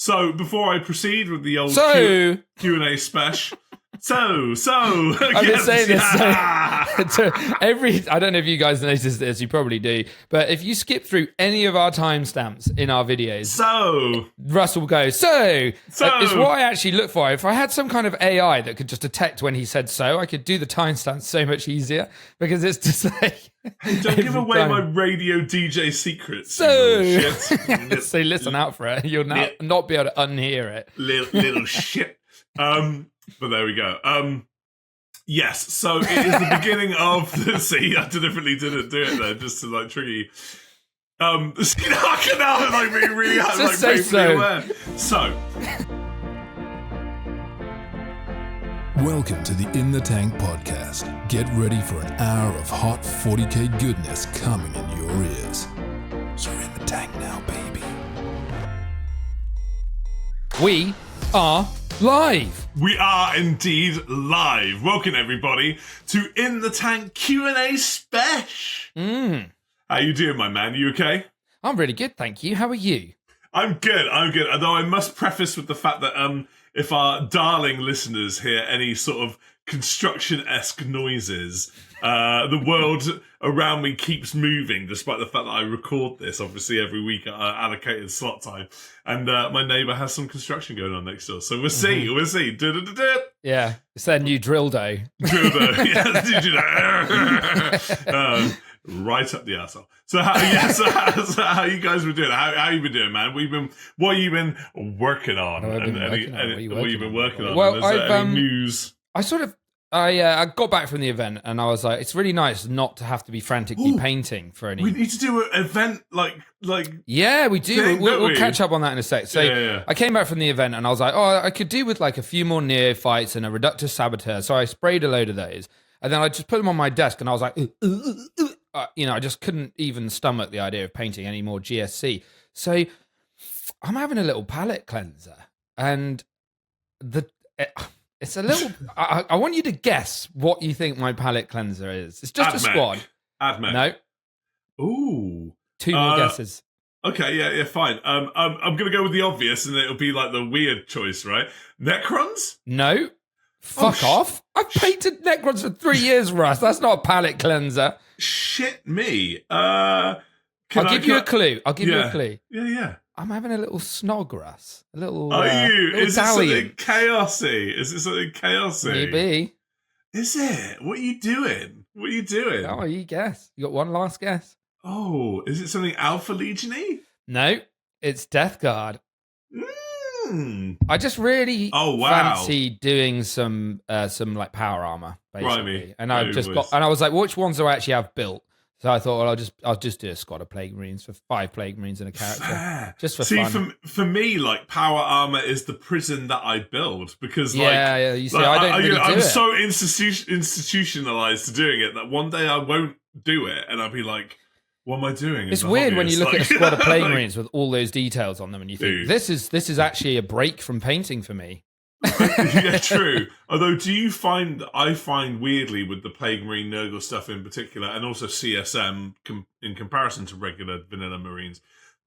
So before I proceed with the old Q&A special, I'm just saying this. So I don't know if you guys noticed this, you probably do, but if you skip through any of our timestamps in our videos, Russell will go, so. It's what I actually look for. If I had some kind of AI that could just detect when he said so, I could do the timestamps so much easier, because it's just like... Don't give away my radio DJ secrets. So listen out for it. You'll not be able to unhear it. Little shit. But there we go. Yes, so it is the beginning of the... See, I deliberately didn't do it there, just to, like, trigger you. I can now, like, be really, like, painfully aware. So... Welcome to the In the Tank podcast. Get ready for an hour of hot 40k goodness coming in your ears. So we're in the tank now, baby. We are live. We are indeed live. Welcome, everybody, to In the Tank Q&A Spesh. How you doing, my man? You okay? I'm really good, thank you. How are you? I'm good. Although I must preface with the fact that if our darling listeners hear any sort of construction-esque noises, the world around me keeps moving, despite the fact that I record this, obviously, every week at our allocated slot time. And my neighbour has some construction going on next door. So we'll see. We'll see. Yeah, it's their new drill dough. Right up the arsehole. So how you guys were doing? How you been doing, man? What have you been working on? What have you been working on? Well, any news? I got back from the event and I was like, it's really nice not to have to be frantically painting for any. We need to do an event like. Yeah, we do. We'll catch up on that in a sec. So yeah. I came back from the event and I was like, I could do with like a few more neophytes and a reductive saboteur. So I sprayed a load of those and then I just put them on my desk and I was like, I just couldn't even stomach the idea of painting any more GSC. So I'm having a little palette cleanser and it's a little... I want you to guess what you think my palette cleanser is. It's just a squad. Admech. No. Ooh. Two more guesses. Okay, yeah, fine. I'm going to go with the obvious, and it'll be like the weird choice, right? Necrons? No. Fuck off. I've painted Necrons for 3 years, Russ. That's not a palette cleanser. Shit me. I'll give you a clue. Yeah. I'm having a little snog, Russ. A little. Are you? Little is it something chaosy? Maybe. Is it? What are you doing? Oh, you guess. You got one last guess. Oh, is it something Alpha Legion-y? No, it's Death Guard. I just really fancy doing some like power armor, basically. And I was like, which ones do I actually have built? So I thought, well, I'll just do a squad of Plague Marines for 5 Plague Marines and a character. Fair. Just for fun. For me, like, power armor is the prison that I build because, you see, I don't really do it. I'm so institutionalized to doing it that one day I won't do it and I'll be like, what am I doing? It's weird when you look at a squad of Plague Marines with all those details on them and you think, this is actually a break from painting for me. Yeah, true. Although, I find weirdly with the Plague Marine Nurgle stuff in particular, and also CSM in comparison to regular vanilla Marines,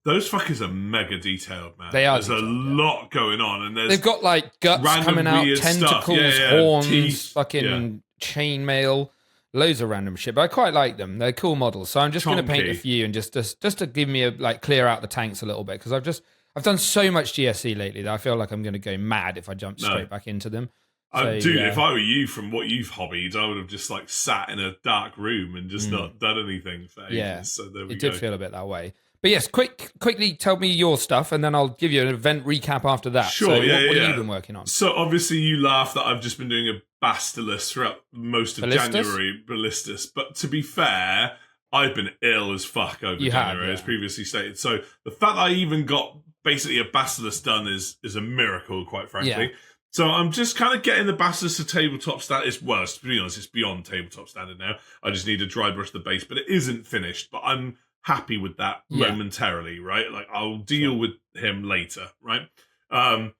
those fuckers are mega detailed, man. They are. There's a lot going on, and they've got like guts coming out, tentacles, horns, teeth, fucking chainmail, loads of random shit. But I quite like them. They're cool models. So I'm just going to paint a few and just to give me clear out the tanks a little bit because I've done so much GSC lately that I feel like I'm going to go mad if I jump straight back into them. If I were you, from what you've hobbied, I would have just like sat in a dark room and just not done anything for ages. Yeah, so there we go. It did feel a bit that way. But yes, quickly tell me your stuff, and then I'll give you an event recap after that. Sure, what have you been working on? So obviously you laugh that I've just been doing a Bastilus throughout most of January, Ballistus. But to be fair, I've been ill as fuck over January, as previously stated. So the fact that I even got basically a Bastilus done is a miracle, quite frankly. Yeah. So I'm just kind of getting the Bastilus to tabletop standard. To be honest, it's beyond tabletop standard now. I just need to dry brush the base, but it isn't finished. But I'm happy with that momentarily, right? Like I'll deal with him later, right? And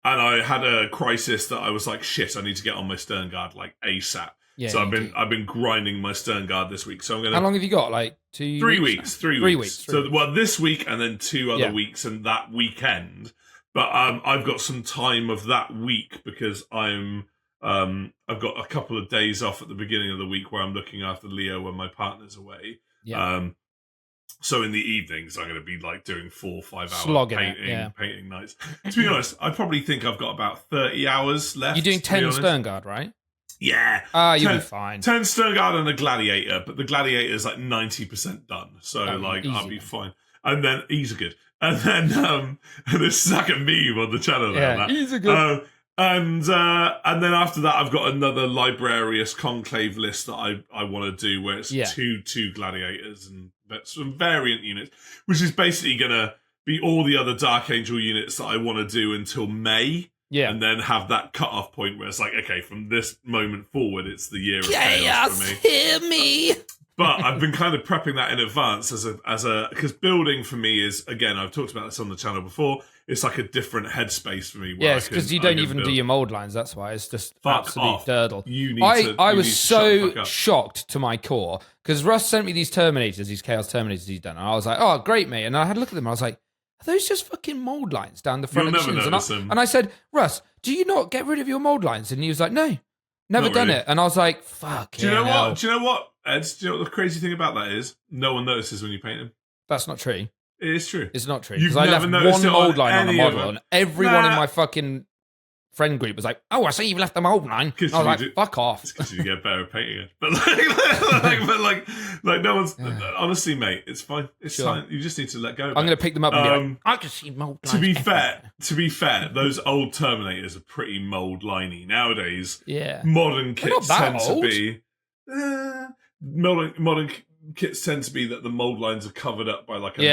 I had a crisis that I was like, shit, I need to get on my Stern Guard like ASAP. Yeah, so I've been grinding my Stern Guard this week. So I'm gonna. How long have you got? Like 3 weeks? 3 weeks. So this week and then 2 other weeks and that weekend. But I've got some time of that week because I've got a couple of days off at the beginning of the week where I'm looking after Leo when my partner's away. Yeah. So in the evenings, I'm going to be like doing 4 or 5 hour painting nights. To be honest, I probably think I've got about 30 hours left. You're doing 10 Sternguard, right? Yeah. You'll be fine. 10 Sternguard and a Gladiator, but the Gladiator is like 90% done. So I'll be fine. And then he's good. And then this is like a meme on the channel. Yeah, he's a good. And then after that, I've got another Librarius Conclave list that I want to do, where it's two Gladiators and some variant units, which is basically going to be all the other Dark Angel units that I want to do until May. Yeah. And then have that cut-off point where it's like, okay, from this moment forward, it's the year of chaos for me. Hear me. But I've been kind of prepping that in advance as a because building for me is, again, I've talked about this on the channel before, it's like a different headspace for me. Yeah, because you don't even do your mold lines. That's why it's just absolute durdle. I was so shocked to my core because Russ sent me these Terminators, these Chaos Terminators he's done, and I was like, "Oh, great, mate!" And I had a look at them, and I was like, "Are those just fucking mold lines down the front of the machines?" And I said, "Russ, do you not get rid of your mold lines?" And he was like, "No, never done it." And I was like, "Fuck." Do you know what? Do you know what, Ed? Do you know what the crazy thing about that is? No one notices when you paint them. That's not true. It is true. It's not true. Because I left one mold line on the model, and everyone in my fucking friend group was like, "Oh, I see you've left the mold line." I was like, "Fuck off." It's because you get better at painting it. But like no one's... Honestly, mate, it's fine. It's fine. You just need to let go. I'm going to pick them up and be like, I can see mold lines. To be fair, those old Terminators are pretty mold liney. Nowadays, modern kits modern kits tend to be that the mold lines are covered up by like they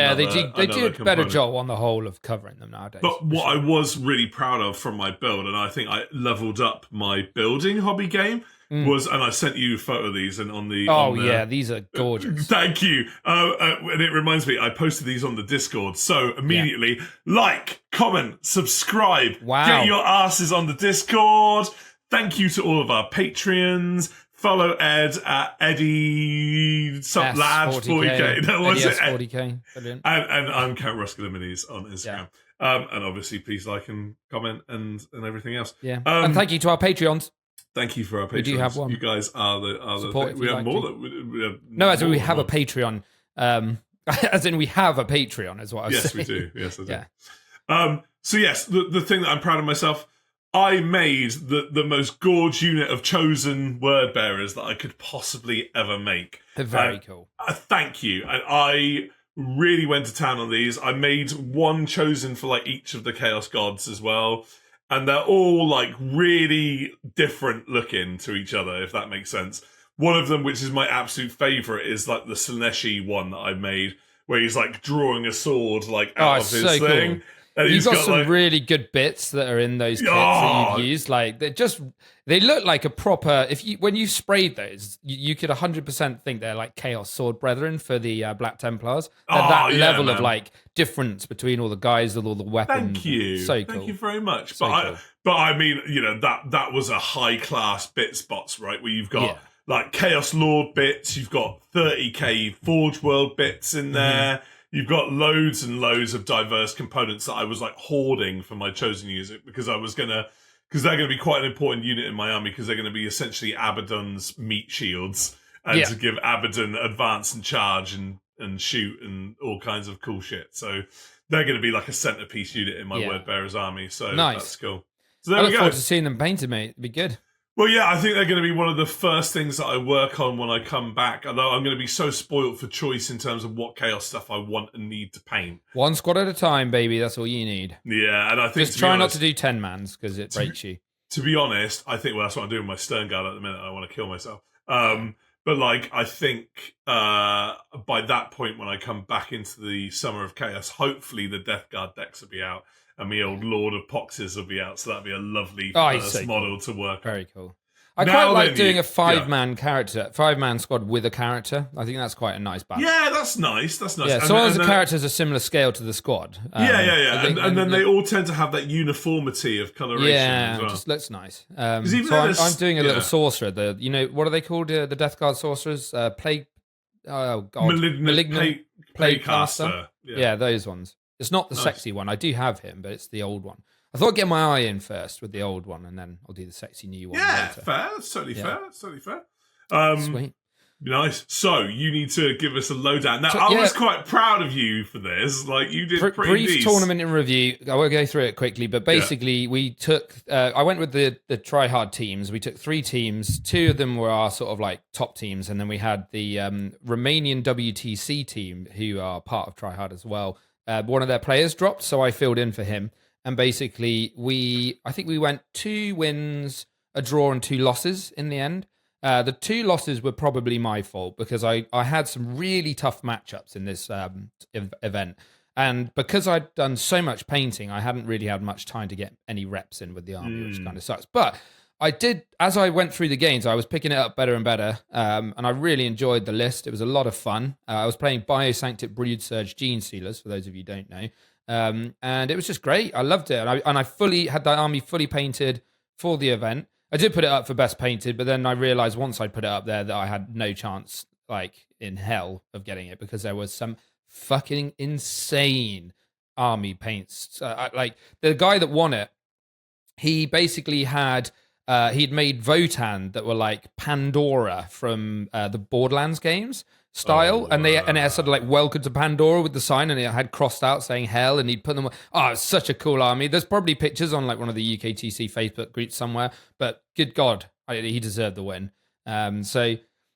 do a better job on the whole of covering them nowadays. But what I was really proud of from my build, and I think I leveled up my building hobby game, was, and I sent you a photo of these, and on the these are gorgeous. Thank you. And it reminds me, I posted these on the Discord, so immediately like, comment, subscribe, get your asses on the Discord. Thank you to all of our Patreons. Follow Ed at Eddie Lad 40k. No, what's it? 40k. Brilliant. And I'm Count Ruskiller Minis on Instagram. Yeah. And obviously, please like and comment and everything else. Yeah. And thank you to our Patreons. Thank you for our Patreons. We do have one. You guys are the we have more. No, as in we have a Patreon. As in we have a Patreon, is what I was saying. Yes, we do. Yes, I do. Yeah. So yes, the thing that I'm proud of myself. I made the most gorge unit of chosen word bearers that I could possibly ever make. They're very cool. Thank you. And I really went to town on these. I made one chosen for like each of the Chaos Gods as well. And they're all like really different looking to each other, if that makes sense. One of them, which is my absolute favourite, is like the Slaneshi one that I made, where he's like drawing a sword like out of his thing. Cool. You've got some really good bits that are in those kits that you've used. Like they look like a proper. When you sprayed those, you could 100% think they're like Chaos Sword Brethren for the Black Templars. That level of like difference between all the guys with all the weapons. Thank you, so cool. Thank you very much. So but I mean, that was a high class bit spots, right? Where you've got like Chaos Lord bits, you've got 30k Forge World bits in there. You've got loads and loads of diverse components that I was like hoarding for my chosen unit because they're going to be quite an important unit in my army because they're going to be essentially Abaddon's meat shields and to give Abaddon advance and charge and shoot and all kinds of cool shit. So they're going to be like a centerpiece unit in my word bearer's army. So that's cool. So there we go. I look forward to seeing them painted, mate. It'd be good. Well, yeah, I think they're going to be one of the first things that I work on when I come back. Although I'm going to be so spoiled for choice in terms of what chaos stuff I want and need to paint. One squad at a time, baby. That's all you need. Yeah, and I think just try not to do 10 mans because it breaks you. To be honest, I think that's what I'm doing with my Sternguard at the minute. I want to kill myself. But like, I think by that point, when I come back into the Summer of Chaos, hopefully the Death Guard decks will be out. And my old Lord of Poxes will be out, so that'd be a lovely first model to work on. Very cool. I quite like doing a 5-man squad with a character. I think that's quite a nice balance. Yeah, that's nice. That's nice. Yeah, so long as the character's a similar scale to the squad. And then they all tend to have that uniformity of coloration as well. Just looks nice. I'm doing a little sorcerer. What are they called? The Death Guard sorcerers? Malignant Plague Caster. Yeah, those ones. It's not the sexy one. I do have him, but it's the old one. I thought I'd get my eye in first with the old one, and then I'll do the sexy new one later. Fair. That's totally fair. That's totally fair. Sweet. Nice. So you need to give us a lowdown. Now, I was quite proud of you for this. Like, you did pretty brief decent. tournament in review. I won't go through it quickly, but basically we took. I went with the try-hard teams. We took 3 teams. 2 of them were our sort of like top teams, and then we had the Romanian WTC team, who are part of try-hard as well. One of their players dropped, so I filled in for him. And basically, I think we went 2 wins, a draw, and 2 losses in the end. The 2 losses were probably my fault because I had some really tough matchups in this event. And because I'd done so much painting, I hadn't really had much time to get any reps in with the army, which kind of sucks. But I did, as I went through the games, I was picking it up better and better. And I really enjoyed the list. It was a lot of fun. I was playing Biosanctic Brood Surge Gene Sealers, for those of you who don't know. And it was just great. I loved it. And I fully had the army fully painted for the event. I did put it up for best painted, but then I realized once I put it up there that I had no chance, like in hell, of getting it because there was some fucking insane army paints. Like the guy that won it, he basically had he'd made Votan that were like Pandora from the Borderlands games style, and it had sort of like "Welcome to Pandora" with the sign, and it had crossed out saying "Hell," and he'd put them. It's such a cool army. There's probably pictures on like one of the UKTC Facebook groups somewhere, but good God, he deserved the win. So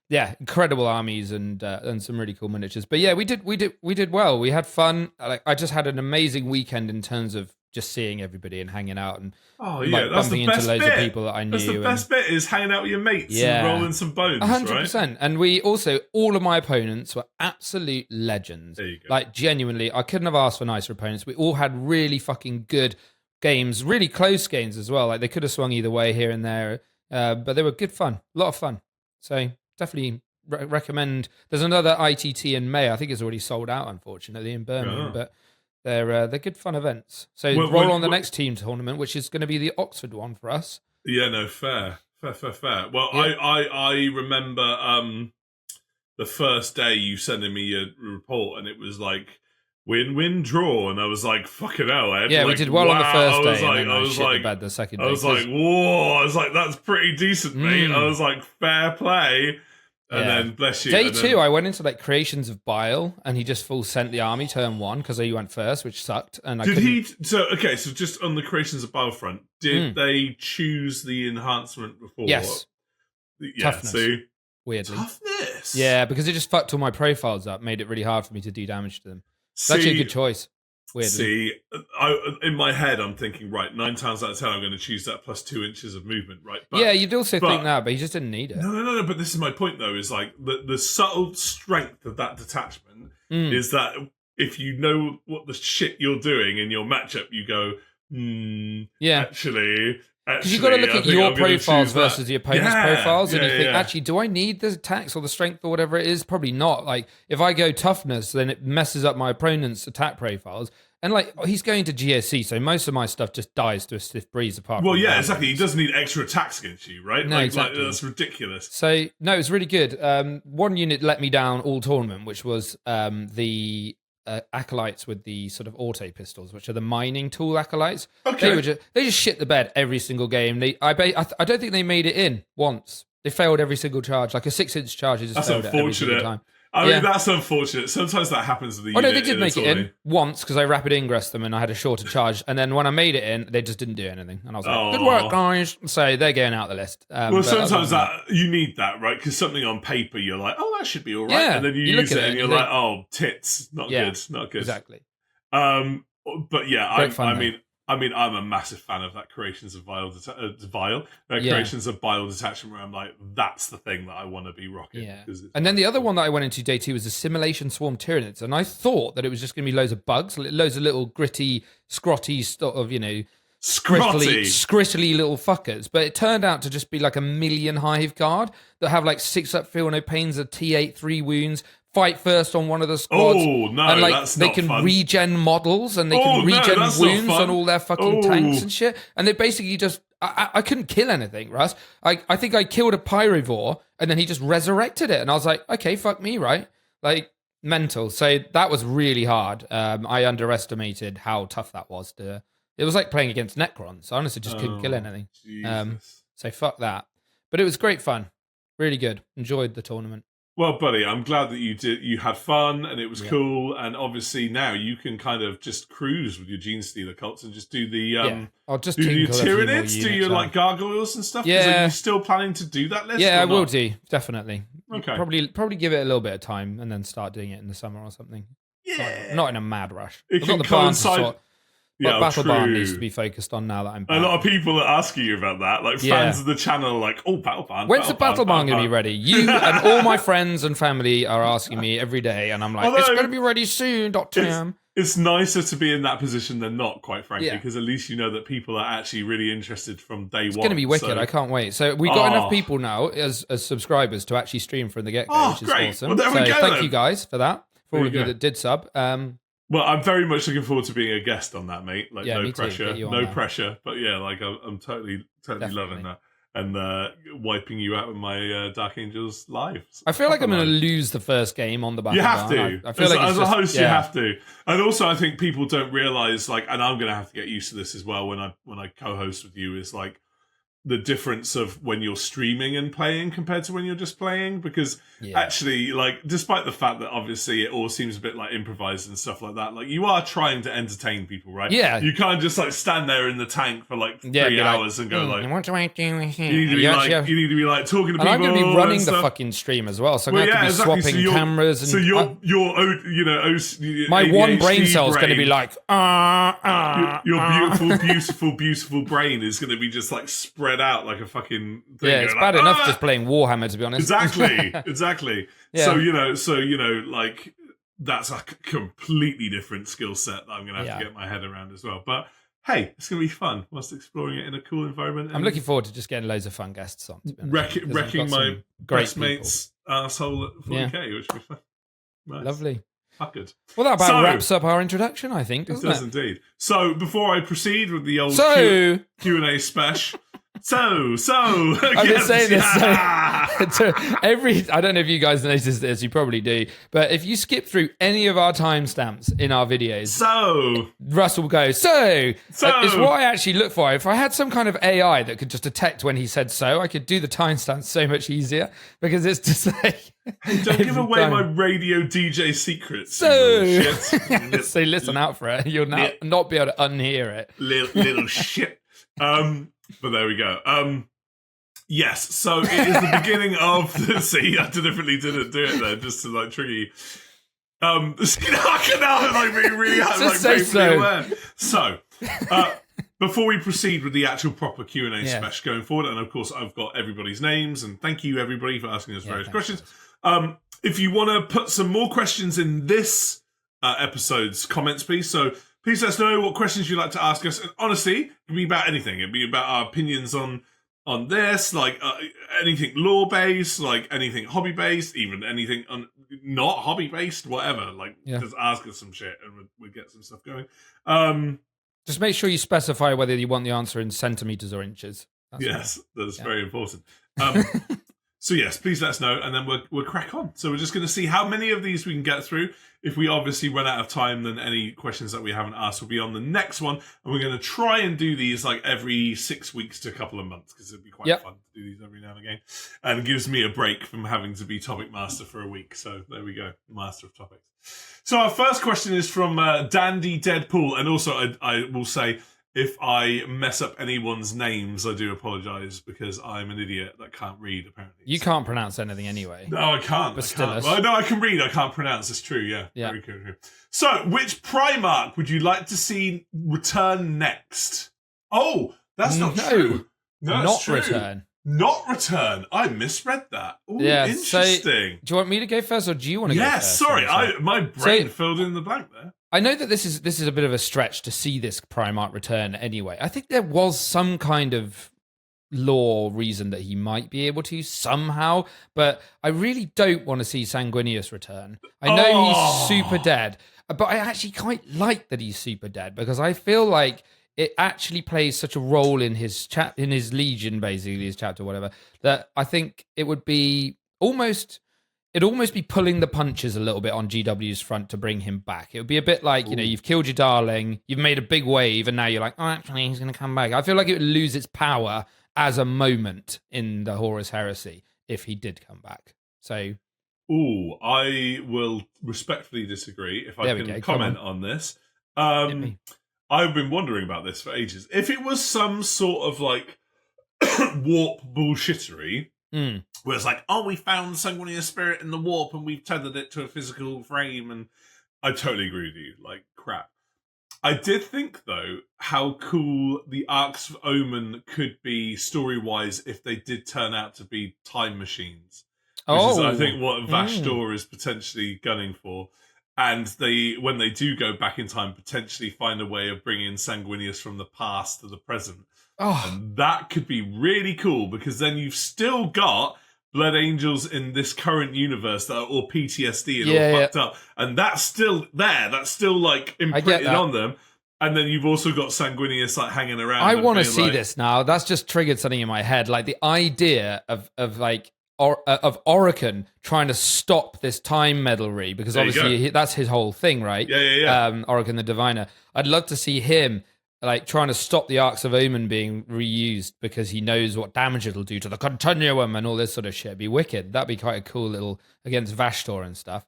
yeah, incredible armies and some really cool miniatures. But yeah, we did well. We had fun. I just had an amazing weekend in terms of just seeing everybody and hanging out and bumping into loads of people that I knew. That's the best bit, is hanging out with your mates and rolling some bones, 100%. Right? And we also, all of my opponents were absolute legends. There you go. Like, genuinely, I couldn't have asked for nicer opponents. We all had really fucking good games, really close games as well. Like, they could have swung either way here and there, but they were good fun, a lot of fun. So definitely recommend. There's another ITT in May. I think it's already sold out, unfortunately, in Birmingham, but they're good fun events. So roll on the next team tournament, which is going to be the Oxford one for us. Yeah, no, fair. Well, yeah. I remember the first day you sending me a report, and it was like win, draw, and I was like, fucking hell. We did well on the first day, and then I shit the bed the second day. I was like, whoa, I was like, that's pretty decent, mate. I was like, fair play. And then, bless you. Day 2, I went into like Creations of Bile, and he just full sent the army turn 1 because he went first, which sucked. And So just on the Creations of Bile front, did they choose the enhancement before? Yes. Yeah, Toughness. See? Weirdly. Toughness? Yeah, because it just fucked all my profiles up, made it really hard for me to do damage to them. It's actually a good choice. Weirdly. See, in my head, I'm thinking, right, 9 times out of 10, I'm going to choose that plus 2 inches of movement, right? But, yeah, you'd also think that, but he just didn't need it. No, but this is my point, though, is like the subtle strength of that detachment is that if you know what the shit you're doing in your matchup, you go, actually... Because you've got to look at your profiles versus the opponent's profiles, and you think, actually, do I need the attacks or the strength or whatever it is? Probably not. Like, if I go toughness, then it messes up my opponent's attack profiles. And, like, he's going to GSC, so most of my stuff just dies to a stiff breeze apart from exactly. He doesn't need extra attacks against you, right? No, exactly. Like, that's ridiculous. So, no, it was really good. One unit let me down all tournament, which was the... acolytes with the sort of auto pistols, which are the mining tool acolytes. Okay. They just shit the bed every single game. I don't think they made it in once. They failed every single charge. Like a 6-inch charge, they just failed it every single time. I mean, that's unfortunate. Sometimes that happens to the unit. No, they did make it in once because I rapid ingressed them and I had a shorter charge. And then when I made it in, they just didn't do anything. And I was like, good work, guys. So they're going out the list. Sometimes you need that, right? Because something on paper, you're like, that should be all right. Yeah, and then you use it and you're like, tits. Not good. Exactly. But yeah, I mean, I'm a massive fan of that Creations of Bile Creations of Bile detachment where I'm like, that's the thing that I want to be rocking. Yeah. And then the other one that I went into day 2 was the Simulation Swarm Tyranids, and I thought that it was just going to be loads of bugs, loads of little gritty, scrotty sort of, scrittly little fuckers, but it turned out to just be like a million hive guard that have like 6 up feel no pains, a T8 3 wounds, fight first on one of the squads. Oh, no, and like that's they not can fun. Regen models and they can regen wounds on all their fucking tanks and shit. And they basically just I couldn't kill anything, Russ. I think I killed a Pyrovore and then he just resurrected it. And I was like, okay, fuck me, right? Like, mental. So that was really hard. I underestimated how tough that was. It was like playing against Necrons. I honestly just couldn't kill anything. So fuck that. But it was great fun. Really good. Enjoyed the tournament. Well, buddy, I'm glad that you had fun and it was cool. And obviously now you can kind of just cruise with your Gene Stealer cults and just do the I'll just do your Tyranids, do your like gargoyles and stuff. Yeah. Are you still planning to do that list? Yeah, I will do, definitely. Okay. Probably give it a little bit of time and then start doing it in the summer or something. Yeah. Not in a mad rush. It can coincide. But Battle Barn needs to be focused on now that I'm back. A lot of people are asking you about that. Like fans of the channel are like, oh, Battle Barn. When's the Battle Barn going to be ready? You and all my friends and family are asking me every day, and I'm like, it's going to be ready soon, Dr. It's nicer to be in that position than not, quite frankly, because at least you know that people are actually really interested from day one. It's going to be wicked. So. I can't wait. So we've got enough people now as subscribers to actually stream from the get-go, which is awesome. Well, there we go, thank you guys for that, for all of you that did sub. Well, I'm very much looking forward to being a guest on that, mate. Like, no pressure, no pressure. But yeah, like I'm totally loving that, and wiping you out with my Dark Angels live. I feel like I'm going to lose the first game on the Battle Barn. You have to. I feel like as a host, you have to. And also, I think people don't realize, like, and I'm going to have to get used to this as well when I co-host with you. Is like the difference of when you're streaming and playing compared to when you're just playing, because actually, like, despite the fact that obviously it all seems a bit like improvised and stuff like that, like, you are trying to entertain people, right? Yeah. You can't just like stand there in the tank for like 3 hours and go like, what do I do here? You need to be like talking to people. And I'm going to be running the fucking stream as well, so I'm going to have to be swapping cameras. And so your my ADHD one brain cell is going to be like, your beautiful brain is going to be just like spread out like a fucking thing. Yeah, it's bad enough just playing Warhammer, to be honest. Exactly. So like that's a completely different skill set that I'm going to have to get my head around as well. But hey, it's going to be fun whilst exploring it in a cool environment. I'm looking forward to just getting loads of fun guests on. Wrecking my best mate's asshole at 40k, which would be fun. Nice. Lovely. Fucked. Well, that about wraps up our introduction, I think, doesn't it? It does indeed. So, before I proceed with the old Q&A special, I've been saying this I don't know if you guys noticed this, you probably do, but if you skip through any of our timestamps in our videos, Russell will go, it's what I actually look for. If I had some kind of AI that could just detect when he said I could do the timestamps so much easier, because it's just like... Don't give away my radio DJ secrets. So listen out for it. You'll not be able to unhear it. Little shit. But there we go. Yes, so it is the beginning of... See, I deliberately didn't do it there, just to, like, trigger you. I can like, being really aware. So, before we proceed with the actual proper Q&A special going forward, and of course, I've got everybody's names, and thank you, everybody, for asking us various questions. If you want to put some more questions in this episode's comments, please, so... Please let us know what questions you'd like to ask us. And honestly, it can be about anything. It'd be about our opinions on this, like anything lore-based, like anything hobby-based, even anything not hobby-based, whatever. Like, just ask us some shit and we'll get some stuff going. Just make sure you specify whether you want the answer in centimetres or inches. That's very important. So yes, please let us know, and then we'll crack on. So we're just going to see how many of these we can get through. If we obviously run out of time, then any questions that we haven't asked will be on the next one. And we're going to try and do these like every 6 weeks to a couple of months, because it'd be quite fun to do these every now and again. And it gives me a break from having to be topic master for a week. So there we go, master of topics. So our first question is from Dandy Deadpool. And also I will say, if I mess up anyone's names, I do apologise, because I'm an idiot that can't read, apparently. You can't pronounce anything anyway. No, I can't. But still. Well, no, I can read. I can't pronounce. It's true, yeah. Very true. So, which Primarch would you like to see return next? Oh, that's not true. No, not true. Return. Not return. I misread that. Ooh, interesting. So, do you want me to go first, or do you want to go first? Yes, sorry. My brain filled in the blank there. I know that this is a bit of a stretch to see this Primarch return anyway. I think there was some kind of lore reason that he might be able to somehow, but I really don't want to see Sanguinius return. I know he's super dead, but I actually quite like that he's super dead, because I feel like it actually plays such a role in his Legion, basically, his chapter, whatever, that I think it would be almost it'd almost be pulling the punches a little bit on GW's front to bring him back. It would be a bit like, you've killed your darling, you've made a big wave, and now you're like, oh, actually, he's going to come back. I feel like it would lose its power as a moment in the Horus Heresy if he did come back. So... I will respectfully disagree if I can comment on this. I've been wondering about this for ages. If it was some sort of like warp bullshittery, where it's like, we found Sanguinius spirit in the warp and we've tethered it to a physical frame, and I totally agree with you. Like, crap. I did think, though, how cool the Arcs of Omen could be story-wise if they did turn out to be time machines. Which is, I think, what Vashdor is potentially gunning for. And when they do go back in time, potentially find a way of bringing Sanguinius from the past to the present. And that could be really cool, because then you've still got Blood Angels in this current universe that are all PTSD and all fucked up. And that's still there. That's still, like, imprinted on them. And then you've also got Sanguinius, like, hanging around. I want to see this now. That's just triggered something in my head. Like, the idea of Orican trying to stop this time meddlery, because obviously that's his whole thing, right? Yeah. Orican the Diviner. I'd love to see him like trying to stop the Arcs of Omen being reused because he knows what damage it'll do to the Continuum and all this sort of shit. It'd be wicked. That'd be quite a cool little against Vashdor and stuff.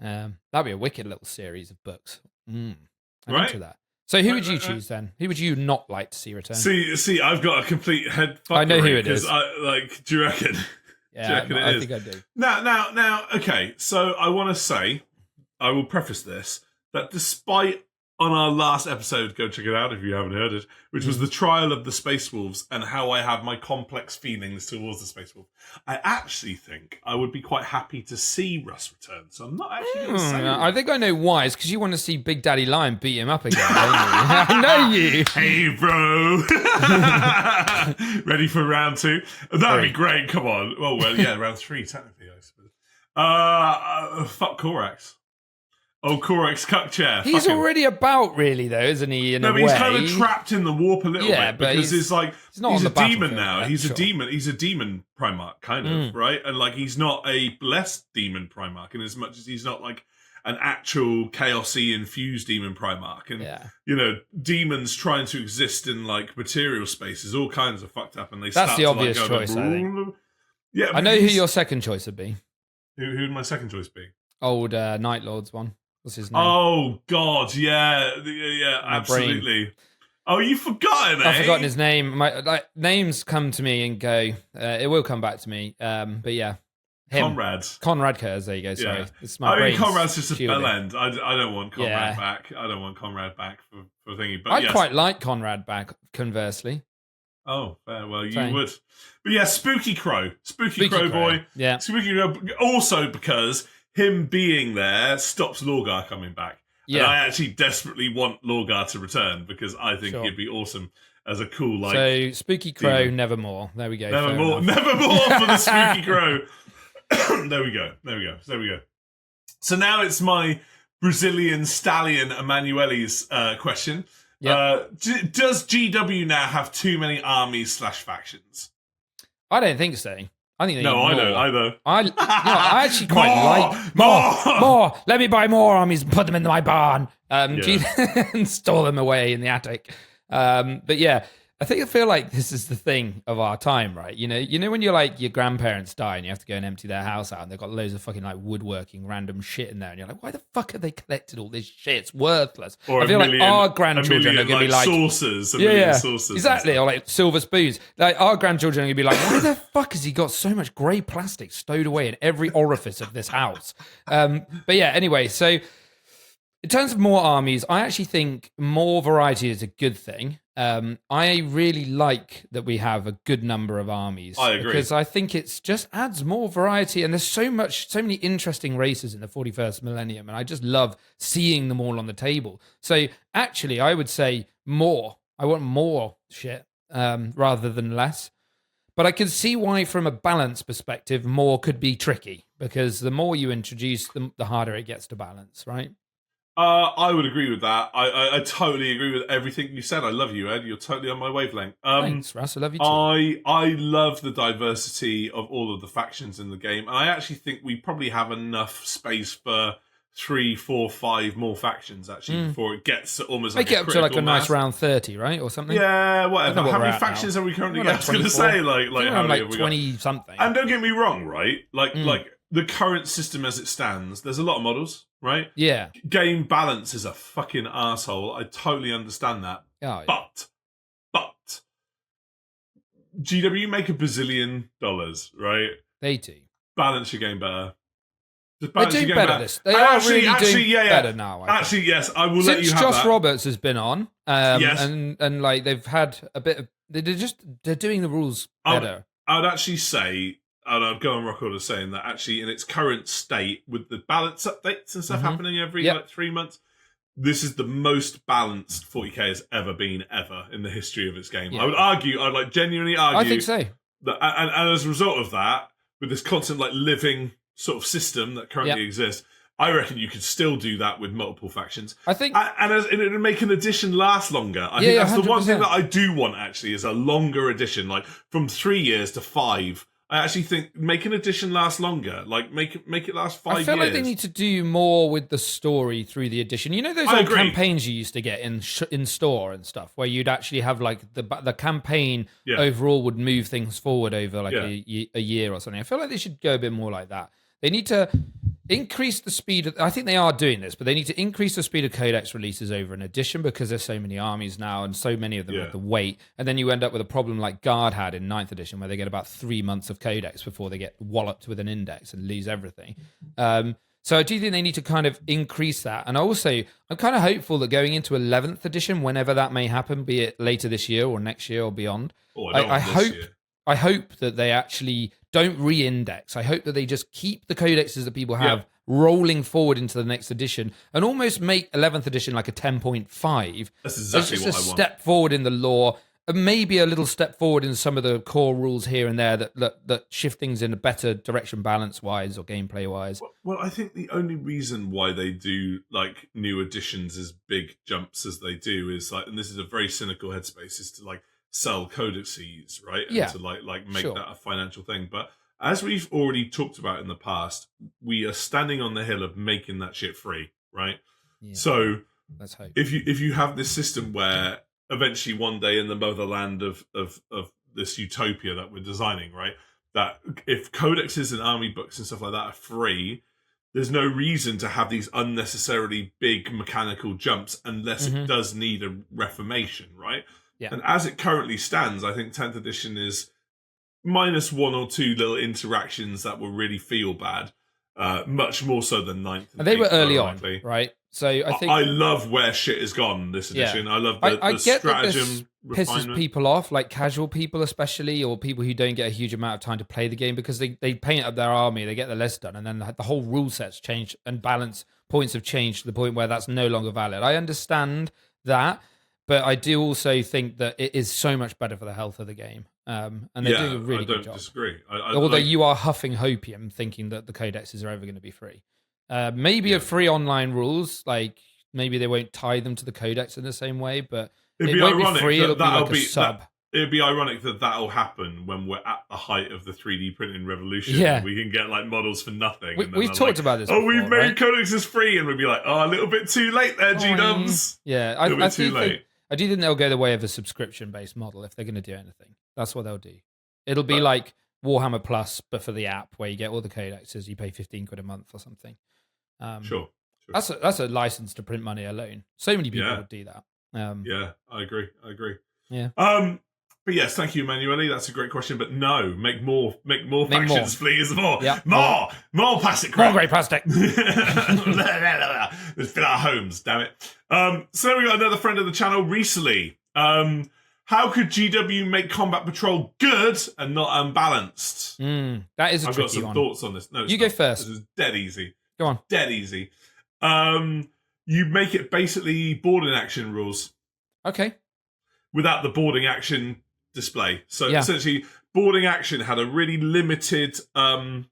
That'd be a wicked little series of books. I'm into that. So who would you choose then? Who would you not like to see return? See, I've got a complete head fuckery. I know who it is. Do you reckon? Yeah, I think I do. Now, okay, so I want to say, I will preface this, that despite on our last episode, go check it out if you haven't heard it, which was the trial of the Space Wolves and how I have my complex feelings towards the Space Wolf, I actually think I would be quite happy to see Russ return. So I'm not actually going to say I think I know why. It's because you want to see Big Daddy Lion beat him up again, don't you? I know you. Hey, bro. Ready for round 2? That'd be great. Come on. Well, yeah, round 3, technically, I suppose. Fuck Korax. Oh, Korax Cuckchair. He's already about, really, though, isn't he? But he's kind of trapped in the warp a little bit, because he's a demon now. He's a demon. He's a demon Primarch, kind of, right? And like, he's not a blessed demon Primarch, in as much as he's not like an actual chaosy infused demon Primarch. And demons trying to exist in like material space is all kinds of fucked up. And that's the obvious choice, I think. Yeah, I know who your second choice would be. Who would my second choice be? Old Night Lords one. What's his name? Oh, God, yeah, absolutely. Brain. Oh, you've forgotten, I've forgotten his name. Names come to me and go. It will come back to me. But yeah. Him. Conrad Kurz, there you go, sorry. It's my brain. Conrad's just a bell end. I don't want Conrad back. I don't want Conrad back for thingy. But I'd quite like Conrad back, conversely. Oh, fair. Well, you would. But yeah, Spooky Crow. Spooky Crow boy. Yeah. Spooky Crow. Also because him being there stops Lorgar coming back. Yeah. And I actually desperately want Lorgar to return, because I think he'd be awesome as a cool, like... So, Spooky Crow, demon. Nevermore. There we go. Nevermore for the Spooky Crow. There we go. So now it's my Brazilian stallion Emanuele's question. Yep. Does GW now have too many armies / factions? I don't think so. I think no, I don't either. I actually quite like more. Let me buy more armies and put them in my barn, and store them away in the attic. But yeah, I feel like this is the thing of our time, right? You know when you're like your grandparents die and you have to go and empty their house out, and they've got loads of fucking like woodworking random shit in there, and you're like, why the fuck have they collected all this shit? It's worthless. Or I feel like our grandchildren are going to be like saucers, saucers, exactly, or like silver spoons. Like our grandchildren are going to be like, why the fuck has he got so much grey plastic stowed away in every orifice of this house? But yeah, anyway, so in terms of more armies, I actually think more variety is a good thing. I really like that we have a good number of armies. I agree. Because I think it's just adds more variety, and there's so many interesting races in the 41st millennium, and I just love seeing them all on the table. So actually, I would say more. I want more shit rather than less. But I can see why, from a balance perspective, more could be tricky, because the more you introduce, the harder it gets to balance, right? I would agree with that. I totally agree with everything you said. I love you, Ed. You're totally on my wavelength. Thanks, Russ. I love you too. I love the diversity of all of the factions in the game. And I actually think we probably have enough space for 3, 4, 5 more factions, actually, before it gets almost like Make it up to like a nice round 30, right? Or something? Yeah, whatever. How many factions are we currently... I was going to say, like how many have we got? 20-something. And don't get me wrong, right? Like the current system as it stands, there's a lot of models, right? Yeah. Game balance is a fucking asshole. I totally understand that. Oh, yeah. But GW make $1 bazillion, right? They do. Balance your game better. They're doing better. They are really doing better now. Actually, yes, I will let you have Since that. Josh Roberts has been on, yes. and like they've had a bit of, they're doing the rules better. I'd actually say, and I'd go on record as saying that actually in its current state, with the balance updates and stuff happening every 3 months, this is the most balanced 40k has ever been in the history of its game. I would argue, I'd genuinely argue. I think so. That, and as a result of that, with this constant living sort of system that currently exists, I reckon you could still do that with multiple factions. I think, and it would make an edition last longer. I think that's 100%. The one thing that I do want actually is a longer edition, like from 3 years to 5. I actually think make an edition last longer, like make it last 5 years. I feel like they need to do more with the story through the edition. You know those old campaigns you used to get in store and stuff, where you'd actually have like the campaign overall would move things forward over like a year or something. I feel like they should go a bit more like that. They need to increase the speed. I think they are doing this, but they need to increase the speed of codex releases over an edition because there's so many armies now and so many of them have the weight. And then you end up with a problem like Guard had in 9th edition where they get about 3 months of codex before they get walloped with an index and lose everything. So I do think they need to kind of increase that. And also, I'm kind of hopeful that going into 11th edition, whenever that may happen, be it later this year or next year or beyond, I hope that they actually don't re-index. I hope that they just keep the codexes that people have rolling forward into the next edition and almost make 11th edition like a 10.5. That's exactly what I want. Just a step forward in the lore, and maybe a little step forward in some of the core rules here and there that shift things in a better direction balance-wise or gameplay-wise. Well, I think the only reason why they do like new editions as big jumps as they do is like, and this is a very cynical headspace, is to like sell codices, right? And to like make that a financial thing. But as we've already talked about in the past, we are standing on the hill of making that shit free, right? Yeah. So let's hope. If you have this system where eventually one day in the motherland of this utopia that we're designing, right? That if codexes and army books and stuff like that are free, there's no reason to have these unnecessarily big mechanical jumps unless it does need a reformation, right? Yeah. And as it currently stands, I think 10th edition is minus 1 or 2 little interactions that will really feel bad, much more so than 9th. And they were early on, right? So I think I love where shit has gone this edition. I love the stratagem refinement. Pisses people off, like casual people especially, or people who don't get a huge amount of time to play the game because they paint up their army, they get the list done, and then the whole rule set's changed and balance points have changed to the point where that's no longer valid. I understand that. But I do also think that it is so much better for the health of the game. And they're doing a really good job. I don't disagree. Although you are huffing hopium thinking that the codexes are ever going to be free. Maybe a free online rules, like maybe they won't tie them to the codex in the same way, but it won't be free, it'll be like a sub. It'd be ironic that that'll happen when we're at the height of the 3D printing revolution. Yeah. We can get like models for nothing. We've talked about this before, we've made codexes free, and we'd be like, a little bit too late there, G-dubs. Yeah, a little bit too late. I do think they'll go the way of a subscription-based model if they're going to do anything. That's what they'll do. It'll be like Warhammer Plus, but for the app, where you get all the codexes, you pay 15 quid a month or something. Sure. That's a license to print money alone. So many people would do that. Yeah, I agree. Yeah. But yes, thank you, Emanuele. That's a great question. But no, make more factions, please. More plastic crap. More grey plastic. Let's fill our homes, damn it. So we got another friend of the channel recently. How could GW make Combat Patrol good and not unbalanced? That is a tricky one. I've got some thoughts on this. No, you go first. This is dead easy. Go on. Dead easy. You make it basically boarding action rules. Okay. Without the boarding action display. So essentially, boarding action had a really limited sort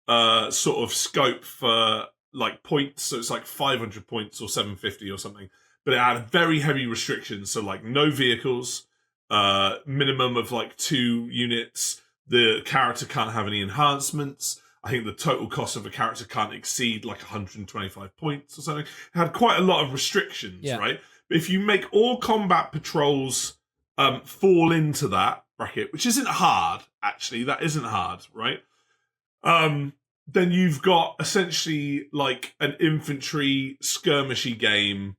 of scope for like points, so it's like 500 points or 750 or something. But it had very heavy restrictions, so like no vehicles, minimum of like 2 units. The character can't have any enhancements. I think the total cost of a character can't exceed like 125 points or something. It had quite a lot of restrictions, right? But if you make all combat patrols fall into that bracket, which isn't hard, actually, that isn't hard, right? Then you've got essentially like an infantry skirmishy game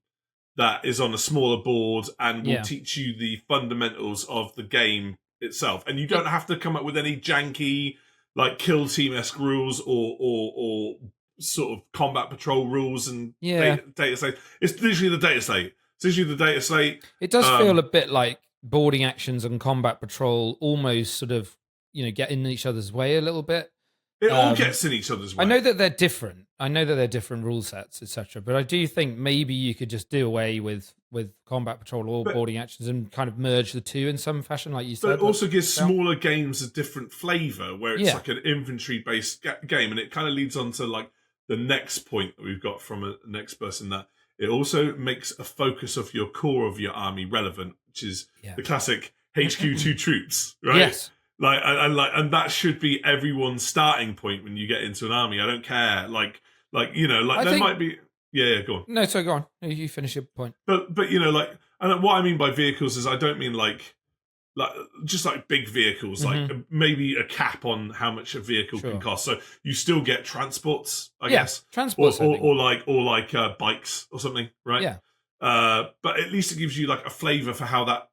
that is on a smaller board and will teach you the fundamentals of the game itself. And you don't have to come up with any janky, like kill team-esque rules or sort of combat patrol rules and data slate. It's literally the data slate. It's literally the data slate. It does feel a bit like boarding actions and combat patrol almost sort of, get in each other's way a little bit. It all gets in each other's way. I know that they're different. I know that they're different rule sets, etc. But I do think maybe you could just do away with combat patrol or boarding actions and kind of merge the two in some fashion, like you said. But it also gives smaller games a different flavour, where it's like an infantry-based game, and it kind of leads on to like the next point that we've got from a next person, that it also makes a focus of your core of your army relevant, which is the classic HQ2 troops, right? Yes. And that should be everyone's starting point when you get into an army. I don't care. Might be. Yeah, go on. No, so go on. You finish your point. But and what I mean by vehicles is I don't mean like just like big vehicles, like maybe a cap on how much a vehicle can cost. So you still get transports, I guess. Transports, or like bikes or something, right? Yeah. But at least it gives you like a flavour for how that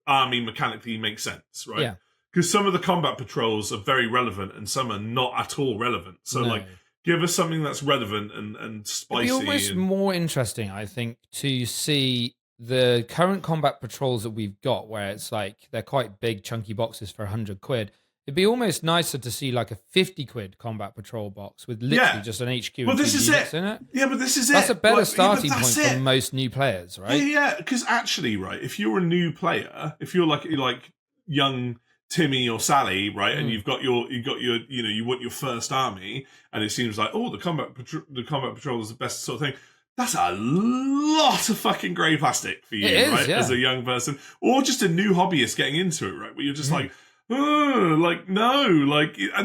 army mechanically makes sense, right? Yeah. Because some of the combat patrols are very relevant and some are not at all relevant. So give us something that's relevant and spicy. It'd be almost more interesting, I think, to see the current combat patrols that we've got, where it's like they're quite big, chunky boxes for 100 quid. It'd be almost nicer to see like a 50 quid combat patrol box with literally just an HQ and this is units in it. Yeah, but this is That's a better starting point for most new players, right? Yeah, because actually, right, if you're a new player, if you're like young Timmy or Sally, right, and you want your first army, and it seems like, the combat patrol is the best sort of thing. That's a lot of fucking grey plastic for you, right? As a young person, or just a new hobbyist getting into it, right? Where you're just and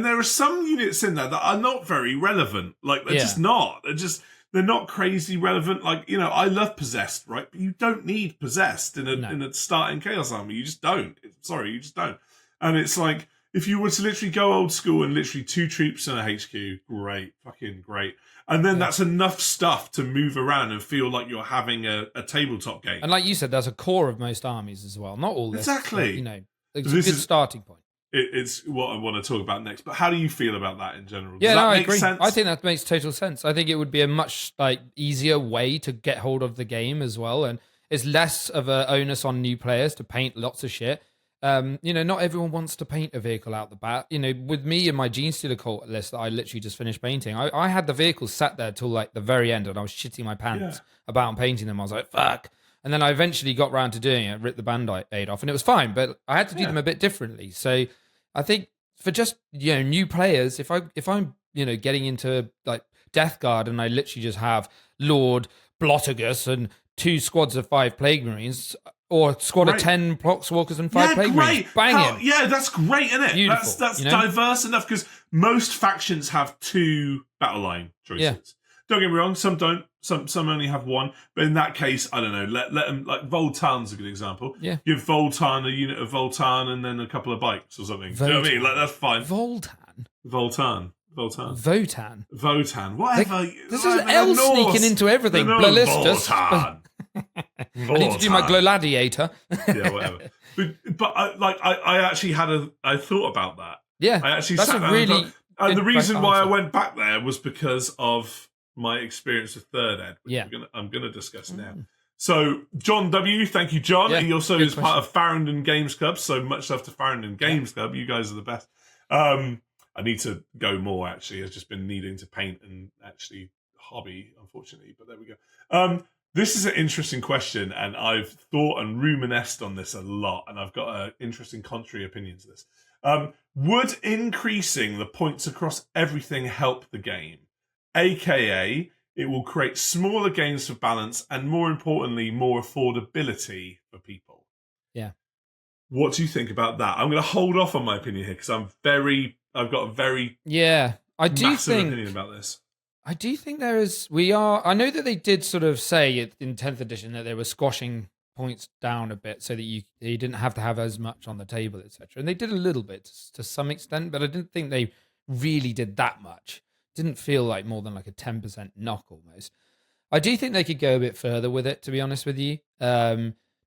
there are some units in there that are not very relevant. Like they're just not. They're not crazy relevant. Like, I love Possessed, right? But you don't need Possessed in a starting Chaos army. You just don't. Sorry, you just don't. And it's like, if you were to literally go old school and literally 2 troops in a HQ, great, fucking great. And then that's enough stuff to move around and feel like you're having a tabletop game. And like you said, there's a core of most armies as well. Not all this. Exactly. But, it's a good starting point. It's what I want to talk about next. But how do you feel about that in general? Does that make sense? I think that makes total sense. I think it would be a much easier way to get hold of the game as well. And it's less of an onus on new players to paint lots of shit. Not everyone wants to paint a vehicle out the bat. With me and my Gene Stealer cult list that I literally just finished painting, I had the vehicles sat there till like the very end, and I was shitting my pants about painting them. I was like, fuck. And then I eventually got round to doing it, ripped the Band-Aid off, and it was fine, but I had to do them a bit differently. So I think for just, new players, if I'm getting into like Death Guard and I literally just have Lord Blottigus and 2 squads of 5 Plague Marines, or a squad of 10 Poxwalkers and 5 Plague Marines. Bang it. Yeah, that's great, isn't it? Beautiful, that's diverse enough, because most factions have 2 battle line choices. Yeah. Don't get me wrong, some don't. Some only have 1. But in that case, I don't know, let them, like Voltan's a good example. Yeah. Give Voltan a unit of Voltan and then a couple of bikes or something. Do you know what I mean? Like, that's fine. Votan. Whatever. This is L sneaking into everything. Ballistus. Voltan. I need to do my Gladiator. Yeah, whatever. But I actually I thought about that. Yeah, I actually that's sat down really. And the reason why I went back there was because of my experience with Third Ed, which I'm going to discuss now. So, John W., thank you, John. Yeah, he also is part of Farringdon Games Club, so much love to Farringdon Games Club. You guys are the best. I need to go more, actually. I've just been needing to paint and actually hobby, unfortunately, but there we go. This is an interesting question, and I've thought and ruminated on this a lot, and I've got an interesting contrary opinion to this. Would increasing the points across everything help the game? AKA, it will create smaller games for balance and, more importantly, more affordability for people. Yeah. What do you think about that? I'm going to hold off on my opinion here because I've got a very massive opinion about this. I do think there is. I know that they did sort of say in 10th edition that they were squashing points down a bit so that you didn't have to have as much on the table, etc. And they did a little bit to some extent, but I didn't think they really did that much. Didn't feel like more than like a 10% knock almost. I do think they could go a bit further with it, to be honest with you.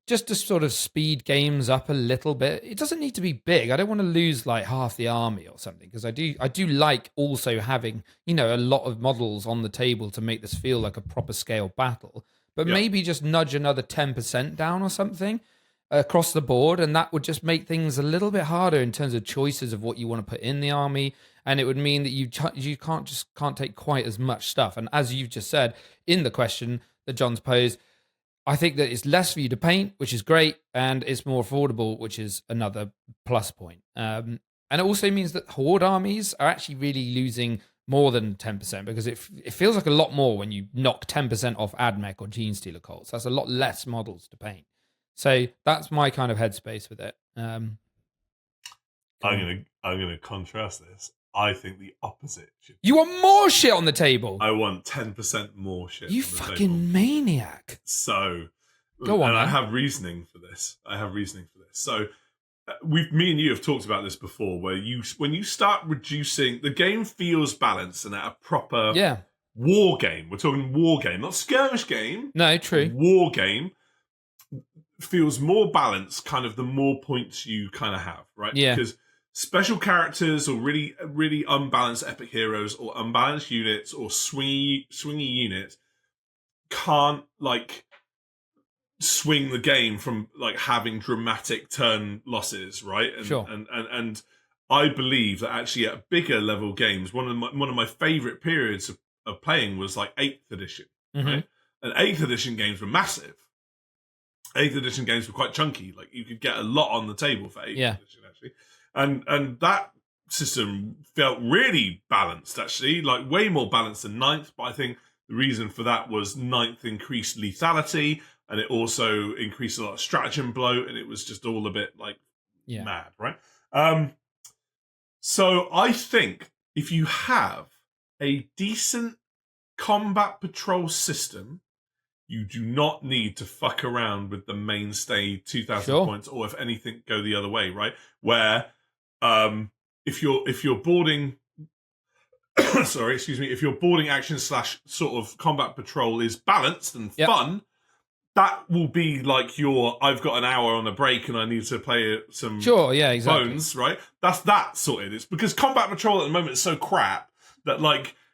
Just to sort of speed games up a little bit. It doesn't need to be big. I don't want to lose like half the army or something, because I do like also having, a lot of models on the table to make this feel like a proper scale battle. But maybe just nudge another 10% down or something across the board, and that would just make things a little bit harder in terms of choices of what you want to put in the army. And it would mean that you can't take quite as much stuff. And as you've just said in the question that John's posed, I think that it's less for you to paint, which is great, and it's more affordable, which is another plus point. And it also means that Horde armies are actually really losing more than 10%, because it feels like a lot more when you knock 10% off AdMech or Genestealer Cults. That's a lot less models to paint. So that's my kind of headspace with it. I'm gonna contrast this. I think the opposite. You want more shit on the table? I want 10% more shit. You fucking maniac. So, go on. And I have reasoning for this. So, me and you have talked about this before, where when you start reducing, the game feels balanced and at a proper war game. We're talking war game, not skirmish game. No, true. War game feels more balanced, kind of the more points you kind of have, right? Yeah. Because special characters or really, really unbalanced epic heroes or unbalanced units or swingy units can't swing the game from having dramatic turn losses, right? And, sure. And I believe that actually at bigger level games, one of my favorite periods of playing was 8th edition, right? And 8th edition games were massive. 8th edition games were quite chunky. You could get a lot on the table for 8th edition, actually. And that system felt really balanced, actually, way more balanced than 9th. But I think the reason for that was 9th increased lethality, and it also increased a lot of stratagem bloat, and it was just all a bit mad, right? So I think if you have a decent combat patrol system, you do not need to fuck around with the mainstay 2,000 points, or if anything, go the other way, right? Where if you're boarding, if your boarding action / sort of combat patrol is balanced and fun, that will be I've got an hour on a break and I need to play some bones, right? That's that sorted. It's because combat patrol at the moment is so crap that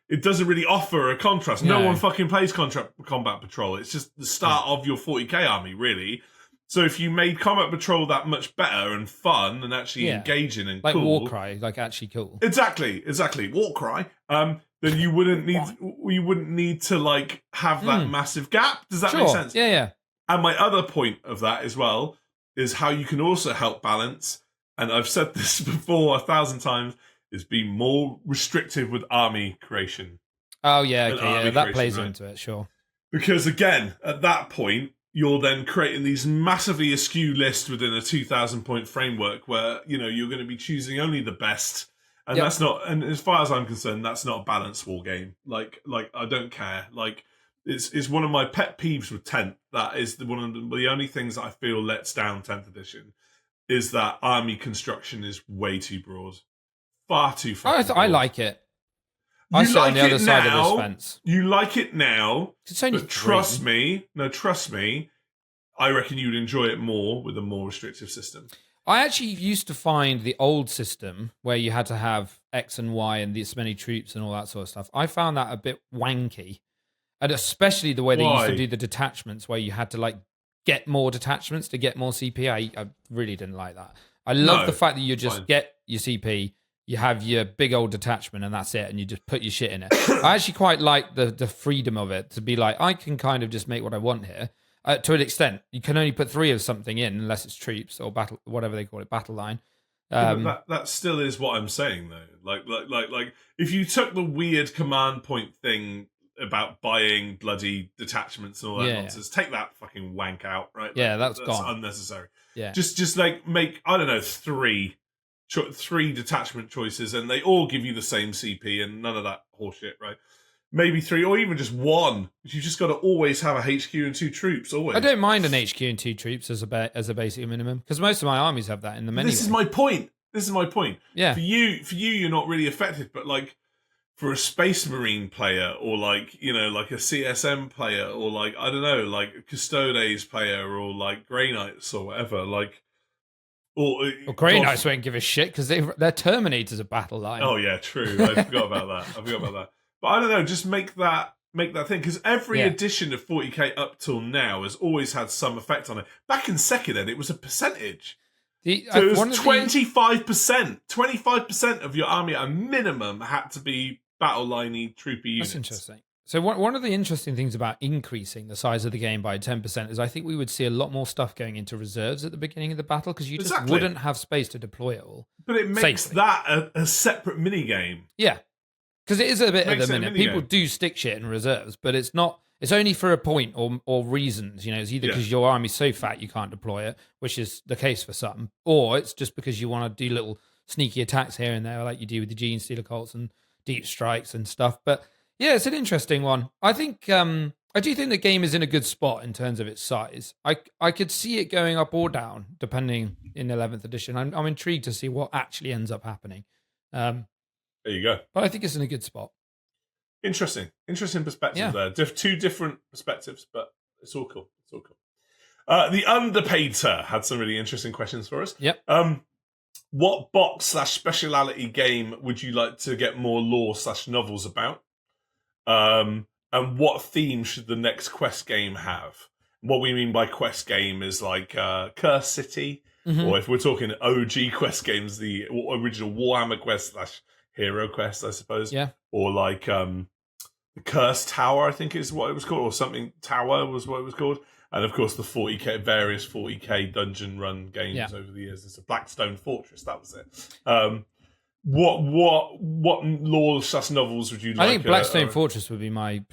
it doesn't really offer a contrast. No one fucking plays combat patrol. It's just the start of your 40k army, really. So if you made combat patrol that much better and fun and actually engaging and cool, Warcry, actually cool. Exactly, Warcry. Then you wouldn't need to have that massive gap. Does that make sense? Yeah. And my other point of that as well is how you can also help balance. And I've said this before 1,000 times: is be more restrictive with army creation. Oh yeah, okay, that plays into it, sure. Because again, at that point, you're then creating these massively askew lists within a 2,000 point framework where, you're going to be choosing only the best. And that's not, and as far as I'm concerned, that's not a balanced war game. I don't care. It's one of my pet peeves with 10th. That is the only things that I feel lets down 10th edition is that army construction is way too broad. Far too far. I like it. I sit on the other side of this fence. You like it now, it's only but trust me, I reckon you'd enjoy it more with a more restrictive system. I actually used to find the old system where you had to have X and Y and this many troops and all that sort of stuff. I found that a bit wanky. And especially the way they used to do the detachments, where you had to get more detachments to get more CP. I really didn't like that. I love the fact that you just get your CP, you have your big old detachment, and that's it, and you just put your shit in it. I actually quite like the freedom of it, to be I can kind of just make what I want here. To an extent, you can only put 3 of something in unless it's troops or battle, whatever they call it, battle line. That still is what I'm saying though. Like if you took the weird command point thing about buying bloody detachments and all that nonsense, take that fucking wank out, right? Yeah, that's gone. Unnecessary. Yeah, just like make, I don't know, three detachment choices, and they all give you the same CP, and none of that horseshit, right? Maybe 3, or even just 1. You just got to always have a HQ and 2 troops. Always. I don't mind an HQ and 2 troops as a basic minimum, because most of my armies have that in them anyway. This is my point. Yeah. For you, you're not really affected, but like for a Space Marine player, or like, you know, like a CSM player, or like, I don't know, like a Custodes player, or like Grey Knights or whatever, like. Well, Grey Knights won't give a shit because they're Terminators of battle line. Oh yeah, true. I forgot about that. But I don't know. Just make that thing, because every edition of 40k up till now has always had some effect on it. Back in second ed, it was a percentage. So it was 25%. 25% of your army at a minimum had to be battle liney, troopy units. That's interesting. So one of the interesting things about increasing the size of the game by 10% is I think we would see a lot more stuff going into reserves at the beginning of the battle, because you just wouldn't have space to deploy it all. But it makes that a separate mini game. Yeah, because it is a bit at the minute. People do stick shit in reserves, but it's not. It's only for a point or reasons. You know, it's either because your army's so fat you can't deploy it, which is the case for some, or it's just because you want to do little sneaky attacks here and there, like you do with the Gene Stealer Colts and deep strikes and stuff. But yeah, it's an interesting one. I think I do think the game is in a good spot in terms of its size. I could see it going up or down depending in 11th edition. I'm intrigued to see what actually ends up happening. There you go. But I think it's in a good spot. Interesting perspective there. 2 different perspectives, but it's all cool. The Underpater had some really interesting questions for us. Yep. What box/speciality game would you like to get more lore/novels about? And what theme should the next quest game have? What we mean by quest game is like Curse City, or if we're talking OG quest games, the original Warhammer quest / Hero Quest, I suppose. Yeah. Or like the Curse Tower, I think is what it was called, or something Tower was what it was called. And of course the 40k, various 40k dungeon run games over the years. It's a Blackstone Fortress, that was it. What lore/novels would you like? I think Blackstone Fortress would be my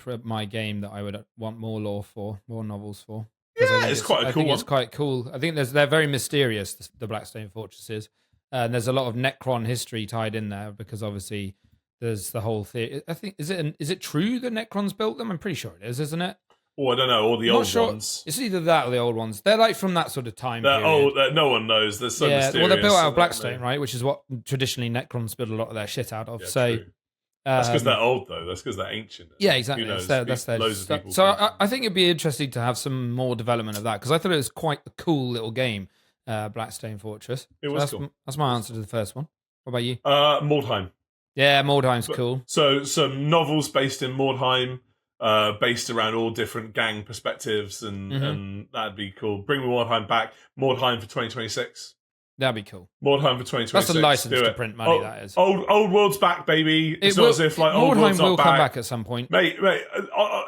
game that I would want more lore for, more novels for. Yeah, it's quite a cool one. It's quite cool. I think they're very mysterious, the Blackstone Fortresses. And there's a lot of Necron history tied in there, because obviously there's the whole thing. I think is it true that Necrons built them? I'm pretty sure it is, isn't it? Oh, I don't know. All the old ones. It's either that or the old ones. They're like from that sort of time period. Oh, no one knows. They're so mysterious. Well, they're built out of Blackstone, right? Which is what traditionally Necrons build a lot of their shit out of. Yeah, that's because they're old, though. That's because they're ancient. Yeah, exactly. That's their stuff. So I think it'd be interesting to have some more development of that, because I thought it was quite a cool little game, Blackstone Fortress. It was cool. That's my answer to the first one. What about you? Mordheim. Yeah, Mordheim's cool. So some novels based in Mordheim, based around all different gang perspectives, and that'd be cool. Bring Mordheim back. Mordheim for 2026. That'd be cool. Mordheim for 2026. That's a license to print money, that is. Old World's back, baby. It's not as if like Old World's Mordheim will not come back back at some point. Mate,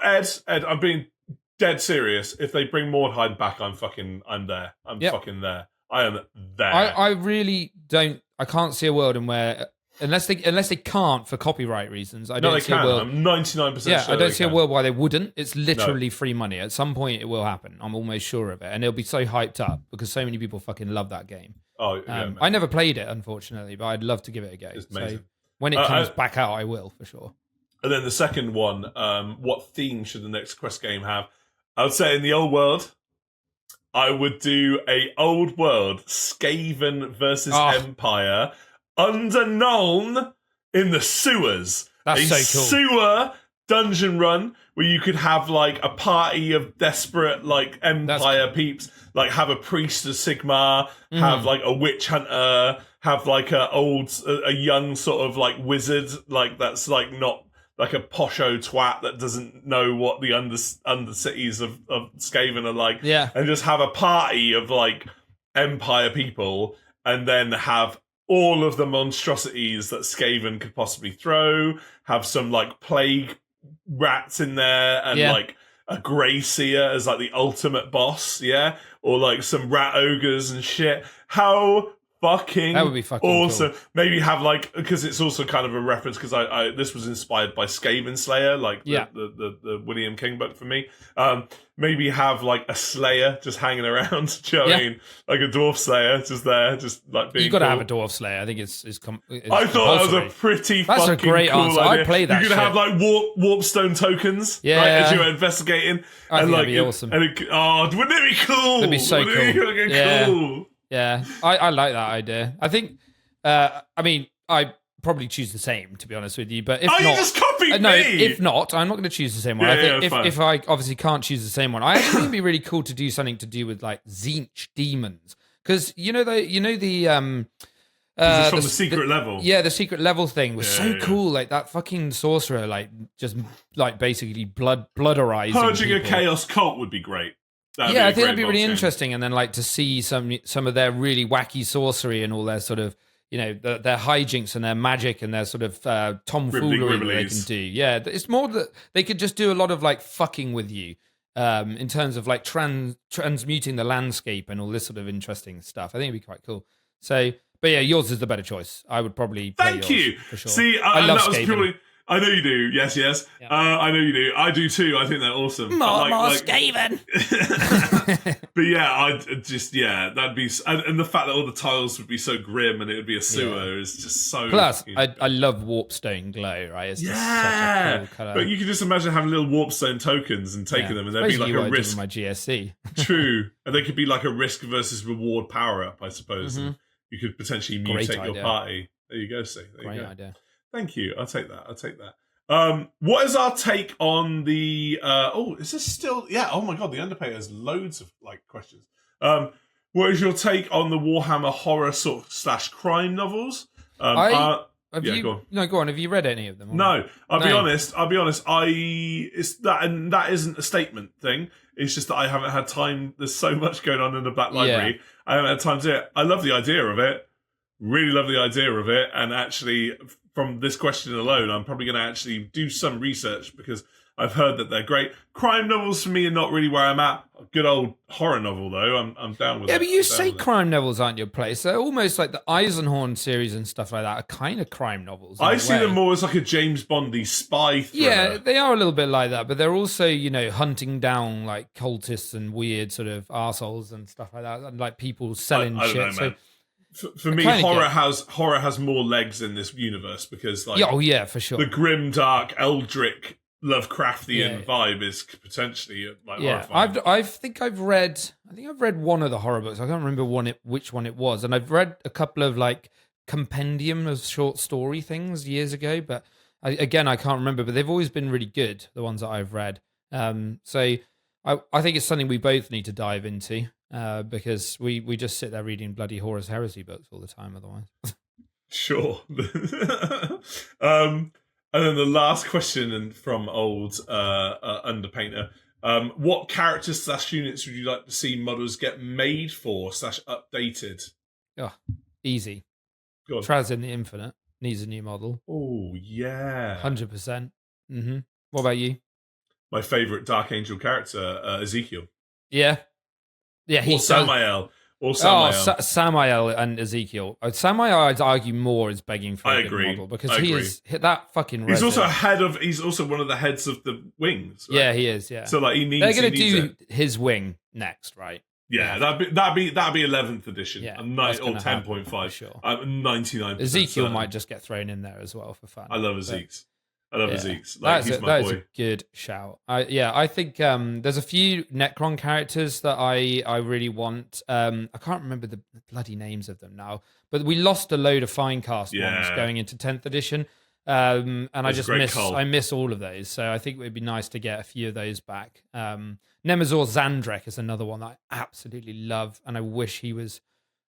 Ed, I'm being dead serious. If they bring Mordheim back, I'm there. I'm fucking there. I am there. I really don't. I can't see a world in where, unless they can't for copyright reasons. I don't see a world. I'm 99% sure. Yeah, I don't see a world why they wouldn't. It's literally free money. At some point, it will happen. I'm almost sure of it, and it'll be so hyped up because so many people fucking love that game. Oh, yeah, I never played it, unfortunately, but I'd love to give it a go. It's amazing. So when it comes back out, I will for sure. And then the second one, what theme should the next quest game have? I would say in the old world, I would do a old world Skaven versus Empire under Nuln in the sewers. That's so cool. Sewer dungeon run where you could have like a party of desperate like Empire peeps, like have a priest of Sigmar, have like a witch hunter, have like a young sort of like wizard, like that's like not like a posho twat that doesn't know what the undercities of Skaven are like. Yeah. And just have a party of like Empire people, and then have all of the monstrosities that Skaven could possibly throw, have some like plague rats in there, and like a Grey Seer as like the ultimate boss, or like some rat ogres and shit. How fucking that would be fucking awesome. cool. Maybe have like, because it's also kind of a reference, because I this was inspired by Skaven Slayer, like the William King book for me. Maybe have like a Slayer just hanging around. Do you know what I mean? Like a dwarf Slayer just there, just like being. You got to cool. have a dwarf Slayer. I think it's I thought that was a pretty. That's fucking a great cool answer. idea. I'd play that. You're gonna have like warpstone tokens, right, as you're investigating. I think like, that'd be awesome. Wouldn't it be cool? It'd be so cool. Cool. Yeah, I like that idea. I think, I mean, I probably choose the same, to be honest with you. But if not, you just copied me. If not, I'm not going to choose the same one. I think if I obviously can't choose the same one, I actually think it'd be really cool to do something to do with like Tzeentch demons, because the from the secret level. Yeah, the secret level thing was cool. Like that fucking sorcerer, like just like basically blooderizing. Purging people. a chaos cult would be great. I think that'd be really interesting, and then like to see some of their really wacky sorcery and all their sort of their hijinks and their magic and their sort of tomfoolery that they can do. Yeah, it's more that they could just do a lot of like fucking with you in terms of like transmuting the landscape and all this sort of interesting stuff. I think it'd be quite cool. So, but yeah, yours is the better choice. I would probably play Thank yours, you. For sure. See, I love that was Skaven. purely. I know you do. Yes. Yeah. I know you do. I do too. I think they're awesome. More Skaven. But yeah, that'd be, and the fact that all the tiles would be so grim and it would be a sewer is just so. Plus, I love warpstone glow. Right? It's just such a cool color. But you can just imagine having little warpstone tokens and taking them, and there'd be like a risk. My GSC. True, and they could be like a risk versus reward power up, I suppose. And you could potentially mutate your party. There you go. See, there you go. Idea. Thank you. I'll take that. What is our take on the? Is this still? Yeah. Oh my god, the Underpay has loads of like questions. What is your take on the Warhammer horror sort of / crime novels? Go on. No, go on. Have you read any of them? No. I'll be honest. It's that, and that isn't a statement thing. It's just that I haven't had time. There's so much going on in the Black Library. I haven't had time to do it. I love the idea of it. Really love the idea of it, and actually, from this question alone, I'm probably going to actually do some research because I've heard that they're great. Crime novels for me are not really where I'm at. A good old horror novel, though, I'm down with. Yeah, but you say crime novels aren't your place. They're almost like the Eisenhorn series and stuff like that are kind of crime novels. I see them more as like a James Bondy spy thriller. Yeah, they are a little bit like that, but they're also, hunting down like cultists and weird sort of arseholes and stuff like that, and like people selling I shit. Don't know, so. man. For me, horror has more legs in this universe because, like, for sure, the grim, dark, eldritch, Lovecraftian vibe is potentially like horrifying. I think I've read one of the horror books. I can't remember which one it was, and I've read a couple of like compendium of short story things years ago, but I can't remember. But they've always been really good, the ones that I've read. So I think it's something we both need to dive into. Because we just sit there reading bloody Horus Heresy books all the time otherwise. Sure. And then the last question from old Underpainter. What characters / units would you like to see models get made for / updated? Oh, easy. Traz in the Infinite needs a new model. Oh, yeah. 100%. Mm-hmm. What about you? My favourite Dark Angel character, Ezekiel. Yeah. Yeah, or Samael. Samael and Ezekiel. Samael, I'd argue more is begging for a good model because he is that fucking. He's also He's also one of the heads of the wings. Right? Yeah, he is. Yeah. So like he needs. They're going to do his wing next, right? Yeah, that'd be 11th edition, or 10.5. Sure. I'm 99%. Ezekiel might just get thrown in there as well for fun. I love Ezekiel. Like, he's my boy. That is a good shout. I think there's a few Necron characters that I really want. I can't remember the bloody names of them now, but we lost a load of Finecast ones going into 10th edition, and I just miss all of those. So I think it would be nice to get a few of those back. Nemazor Zandrek is another one that I absolutely love, and I wish he was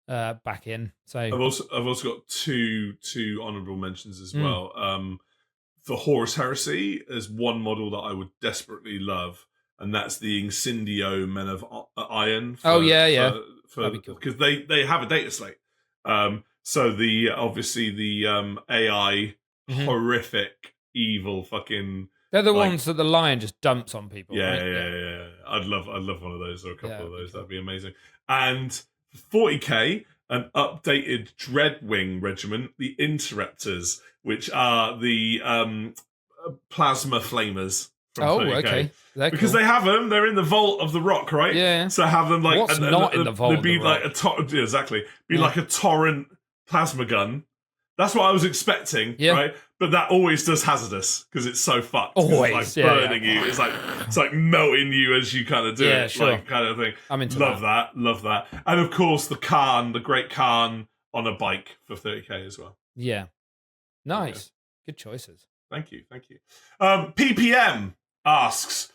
back in. So I've also got two honourable mentions as well. For Horus Heresy, there's one model that I would desperately love, and that's the Incendio Men of Iron. Because they have a data slate. So the AI horrific, evil fucking. They're the ones that the lion just dumps on people. Yeah, right? yeah. I'd love one of those or a couple of those. That'd be amazing. And 40k, an updated Dreadwing regiment, the Interruptors, which are the plasma flamers. Oh, okay. Because they have them, they're in the vault of the rock, right? Yeah. So have them like what's not in the vault? They'd be like exactly. Be like a torrent plasma gun. That's what I was expecting, right? But that always does hazardous because it's so fucked. Always, it's like burning you. It's like melting you as you kind of do it, like kind of thing. I'm into love that. And of course, the Great Khan on a bike for 30k as well. Yeah, nice, good choices. Thank you. PPM asks.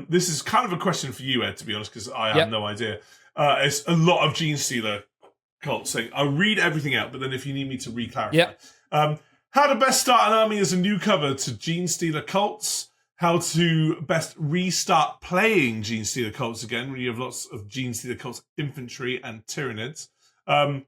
This is kind of a question for you, Ed, to be honest, because I have no idea. It's a lot of Gene Stealer cults saying, I'll read everything out, but then if you need me to re-clarify. How to best start an army as a newcomer to Gene Stealer cults. How to best restart playing Gene Stealer cults again when you have lots of Gene Stealer cults infantry and Tyranids. And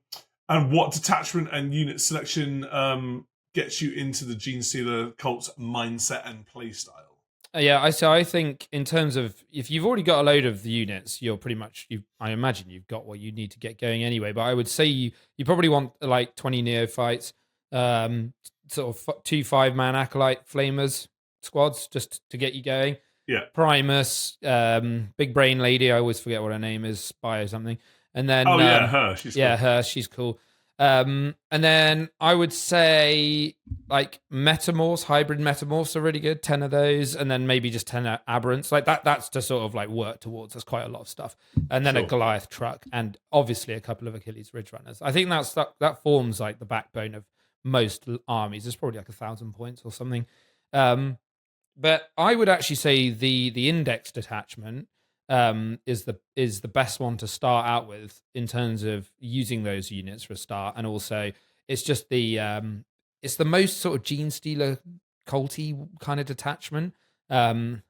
what detachment and unit selection gets you into the Gene Stealer cult's mindset and play style. I think in terms of if you've already got a load of the units, you're pretty much. I imagine you've got what you need to get going anyway. But I would say you probably want like 20 neophytes, sort of 2 5-man acolyte flamers squads just to get you going. Yeah, Primus, big brain lady. I always forget what her name is, Spy or something. And then her. She's cool. her. She's cool. And then I would say like metamorphs, hybrid metamorphs are really good. 10 of those, and then maybe just 10 aberrants. Like that's to sort of like work towards. That's quite a lot of stuff. And then a Goliath truck, and obviously a couple of Achilles Ridge Runners. I think that forms like the backbone of most armies. There's probably like 1,000 points or something. But I would actually say the index detachment is the best one to start out with in terms of using those units for a start, and also it's just it's the most sort of Gene Stealer culty kind of detachment. I'm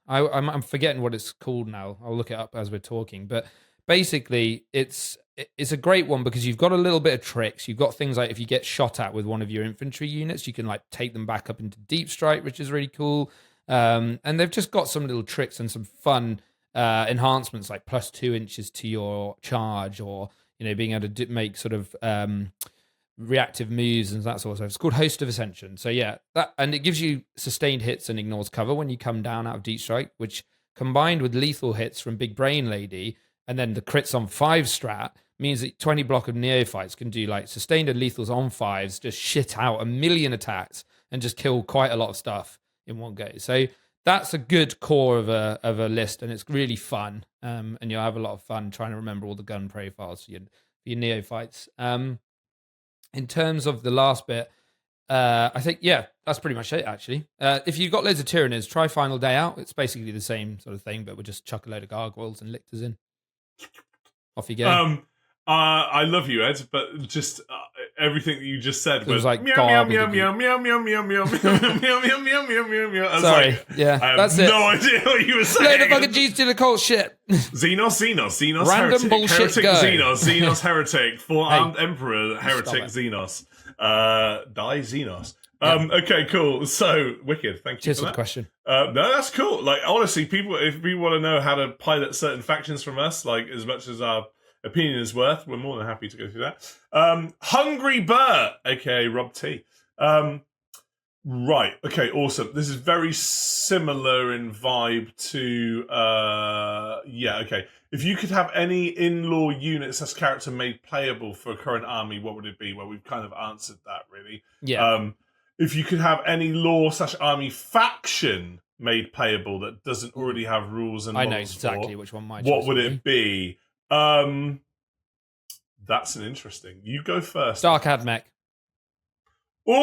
forgetting what it's called now. I'll look it up as we're talking, but basically it's a great one because you've got a little bit of tricks. You've got things like if you get shot at with one of your infantry units, you can like take them back up into deep strike, which is really cool. And they've just got some little tricks and some fun enhancements like +2 inches to your charge, or being able to make sort of reactive moves and that sort of stuff. It's called Host of Ascension. So and it gives you sustained hits and ignores cover when you come down out of deep strike, which combined with lethal hits from Big Brain Lady and then the crits on 5 strat means that 20 block of neophytes can do like sustained and lethals on 5s, just shit out 1 million attacks and just kill quite a lot of stuff in one go. So that's a good core of a list, and it's really fun. And you'll have a lot of fun trying to remember all the gun profiles for your neophytes. In terms of the last bit, I think that's pretty much it. Actually, if you've got loads of Tyranids, try Final Day Out. It's basically the same sort of thing, but we'll just chuck a load of gargoyles and lictors in. Off you go. I love you, Ed, but just everything that you just said was like meow meow meow meow meow meow meow meow meow meow meow meow meow. Sorry, that's it. No idea what you were saying. Load of fucking Gene Stealer cult shit. Xenos, random heretic, bullshit. Xenos heretic, 4-armed emperor, heretic, Xenos, die Xenos. Okay, cool. So wicked. Thank you. Cheers for the question. No, that's cool. Like honestly, if people want to know how to pilot certain factions from us, like as much as our opinion is worth, we're more than happy to go through that. Hungry Bert, aka Rob T. Right. Okay. Awesome. This is very similar in vibe to. Okay. If you could have any in-law units as character made playable for a current army, what would it be? Well, we've kind of answered that really. Yeah. If you could have any law/army faction made playable that doesn't already have rules and I know exactly which one my choice what would it be? That's an interesting. You go first. Dark Admech. Oh,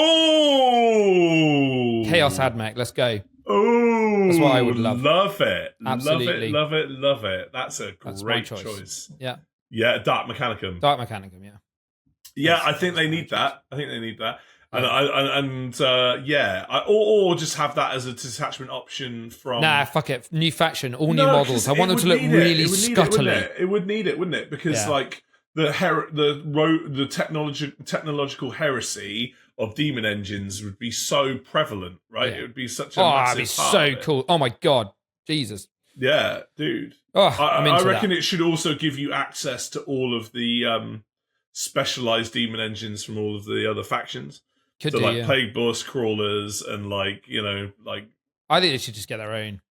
Chaos Admech. Let's go. Oh, that's what I would love. Love it. Absolutely. Love it. That's a great choice. Yeah. Yeah, Dark Mechanicum. Yeah. Yeah, I think they need that. Or just have that as a detachment option from. Nah, fuck it. New faction, all new models. I want them to look really scuttly. It would need it, wouldn't it? Because like the technological heresy of demon engines would be so prevalent, right? Yeah. It would be such a massive it'd be part so of it. cool. Oh my god, Jesus. Yeah, dude. Oh, I reckon it should also give you access to all of the specialized demon engines from all of the other factions. Could so do, like Plague Boss, Crawlers, and like, you know, like... I think they should just get their own.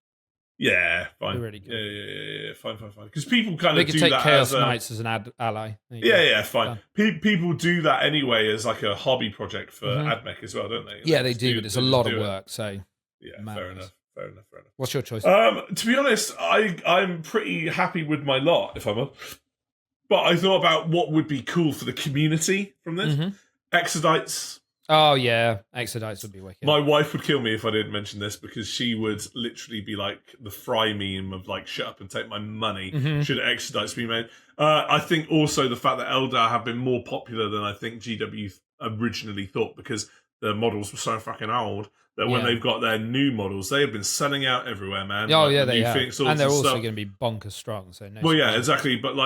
Yeah, fine. Really good. Yeah, fine. Because people kind of do that. They could take Chaos Knights as an ally. Yeah, fine. People do that anyway as like a hobby project for AdMech as well, don't they? Yeah, they do, but it's a lot of work. So yeah, fair enough. What's your choice? To be honest, I'm pretty happy with my lot, if I'm honest. But I thought about what would be cool for the community from this. Exodites. Oh, yeah. Exodites would be wicked. My wife would kill me if I didn't mention this, because she would literally be like the Fry meme of like, shut up and take my money should Exodites be made. I think also the fact that Eldar have been more popular than I think GW originally thought, because the models were so fucking old that when they've got their new models, they have been selling out everywhere, man. Oh, like, yeah, they have. And they're also going to be bonkers strong. So no well, yeah, exactly. But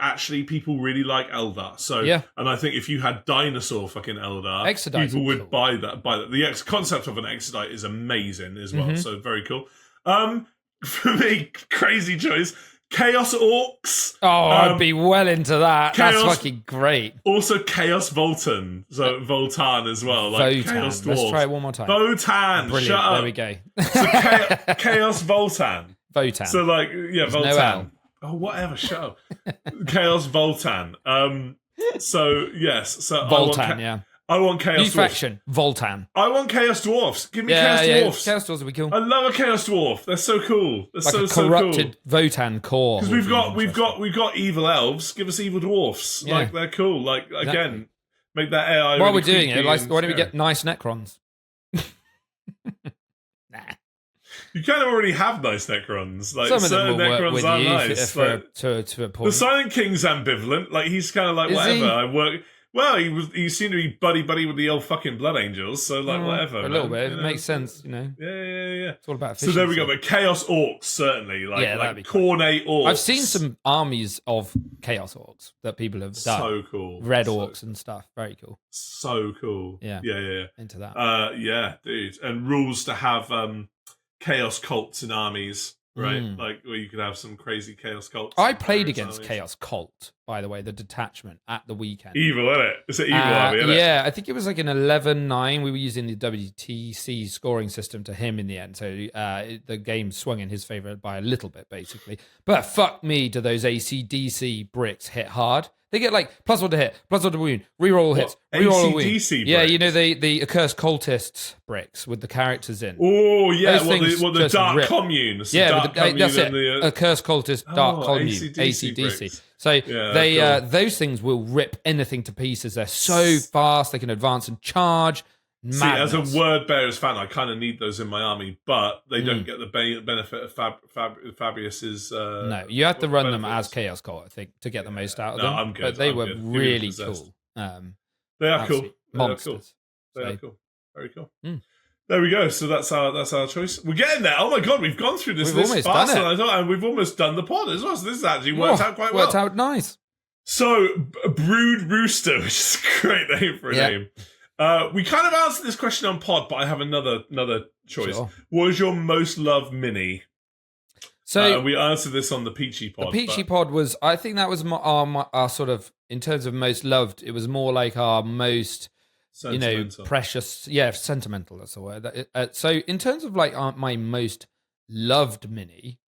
actually, people really like Eldar. So, and I think if you had dinosaur fucking Eldar, Exodites people would buy that. The concept of an Exodite is amazing as well. So very cool. For me, crazy choice. Chaos Orcs. Oh, I'd be well into that. Chaos, that's fucking great. Also, Chaos Voltan. So Voltan as well. Like Votan. Chaos Dwarves. Let's try it one more time. Votan. Brilliant. Shut up. There we go. So Chaos Voltan. Votan. So like, yeah, There's Voltan. Oh, whatever. Shut up. Chaos Voltan. So yes. So Voltan. I want Chaos New Dwarfs. faction, Voltan. I want Chaos Dwarfs. Give me Chaos Dwarfs. Chaos Dwarfs would be cool. I love a Chaos Dwarf. They're so cool. They're like so corrupted cool. Votan core. Because we've got evil elves. Give us evil dwarfs. Yeah. Like they're cool. Like again, make that AI. While really we're doing it, like, why don't we scary. get nice Necrons? You kind of already have nice Necrons. Like some of certain them will Necrons work with are you nice. to a point. The Silent King's ambivalent. Like he's kind of like Is whatever. he? I work. Well, he seemed to be buddy with the old fucking Blood Angels, so like whatever. A little bit, it makes sense, you know. Yeah. It's all about So efficiency. there we go. But Chaos Orcs certainly, like Cornet Orcs. I've seen some armies of Chaos Orcs that people have done. So cool. Red Orcs and stuff. Very cool. So cool. Yeah. Into that. Yeah, dude. And rules to have Chaos cults in armies. Right, like where you could have some crazy Chaos cults. I played against Chaos Cult, by the way, the detachment at the weekend. Evil, isn't it? It's an evil army, isn't it? Yeah, I think it was like an 11-9. We were using the WTC scoring system to him in the end, so the game swung in his favour by a little bit, basically. But fuck me, do those AC/DC bricks hit hard? They get like +1 to hit, +1 to wound, reroll hits, reroll a wound. AC/DC yeah, bricks? you know the accursed cultists bricks with the characters in. Oh yeah, the dark rip. commune. That's it. Accursed cultist dark commune, AC/DC. So those things will rip anything to pieces. They're so fast, they can advance and charge. Madness. See, as a word bearers fan, I kind of need those in my army, but they don't get the benefit of Fabius's. No, you have to run them as Chaos Cult, I think, to get the most out of them. I'm good. But they were really cool. They are cool. Monsters. They are cool. Very cool. There we go. So that's our choice. We're getting there. Oh my god, we've gone through this faster than I thought, and we've almost done the pod as well. So this has actually worked out quite well. Worked out nice. So Brood Rooster, which is a great name for a name. We kind of answered this question on pod, but I have another choice. Sure. What is your most loved mini? So we answered this on the Peachy pod. The Peachy pod was, I think that was our sort of, in terms of most loved, it was more like our most, precious. Yeah, sentimental, that's the word. So in terms of like my most loved mini,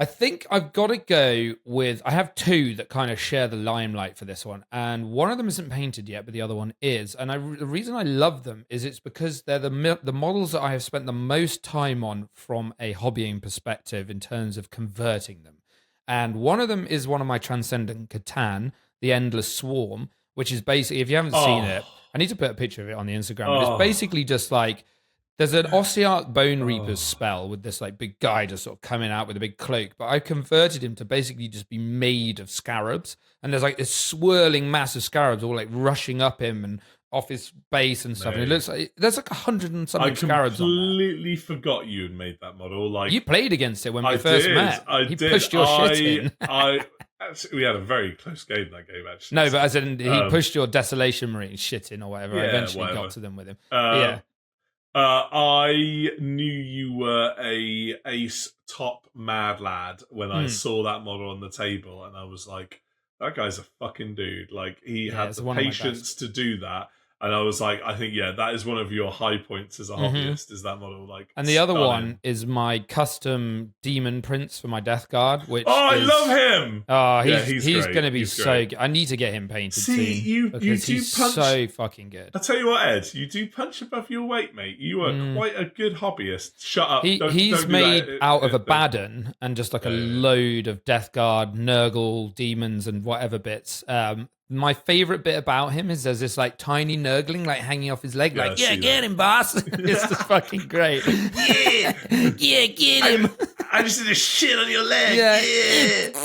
I think I've got to go with, I have two that kind of share the limelight for this one. And one of them isn't painted yet, but the other one is. And the reason I love them is it's because they're the models that I have spent the most time on from a hobbying perspective in terms of converting them. And one of them is one of my Transcendent Catan, the Endless Swarm, which is basically, if you haven't seen it, I need to put a picture of it on the Instagram. But it's basically just like, there's an Ossiarch Bone Reaper's spell with this like big guy just sort of coming out with a big cloak, but I converted him to basically just be made of scarabs. And there's like this swirling mass of scarabs all like rushing up him and off his base and stuff. And it looks like there's like 100 and something scarabs on there. I completely forgot you had made that model. Like you played against it when we first met. He pushed your shit in. We had a very close game in that game, actually. No, but as in he pushed your Desolation Marine shit in or whatever. I eventually got to them with him. I knew you were a ace top mad lad when I saw that model on the table, and I was like, that guy's a fucking dude. Like, he had the patience to do that. And I was like, I think, that is one of your high points as a hobbyist, is that model. Like, and the other one is my custom Demon Prince for my Death Guard, which I love him! Oh, he's going to be so good. I need to get him painted soon. You do he's punch... so fucking good. I'll tell you what, Ed, you do punch above your weight, mate. You are quite a good hobbyist. Shut up. He's made out of Abaddon and just like a load of Death Guard, Nurgle, demons, and whatever bits. My favorite bit about him is there's this like tiny Nurgling like hanging off his leg, like, get him, boss. It's just fucking great. Get him. I just did a shit on your leg.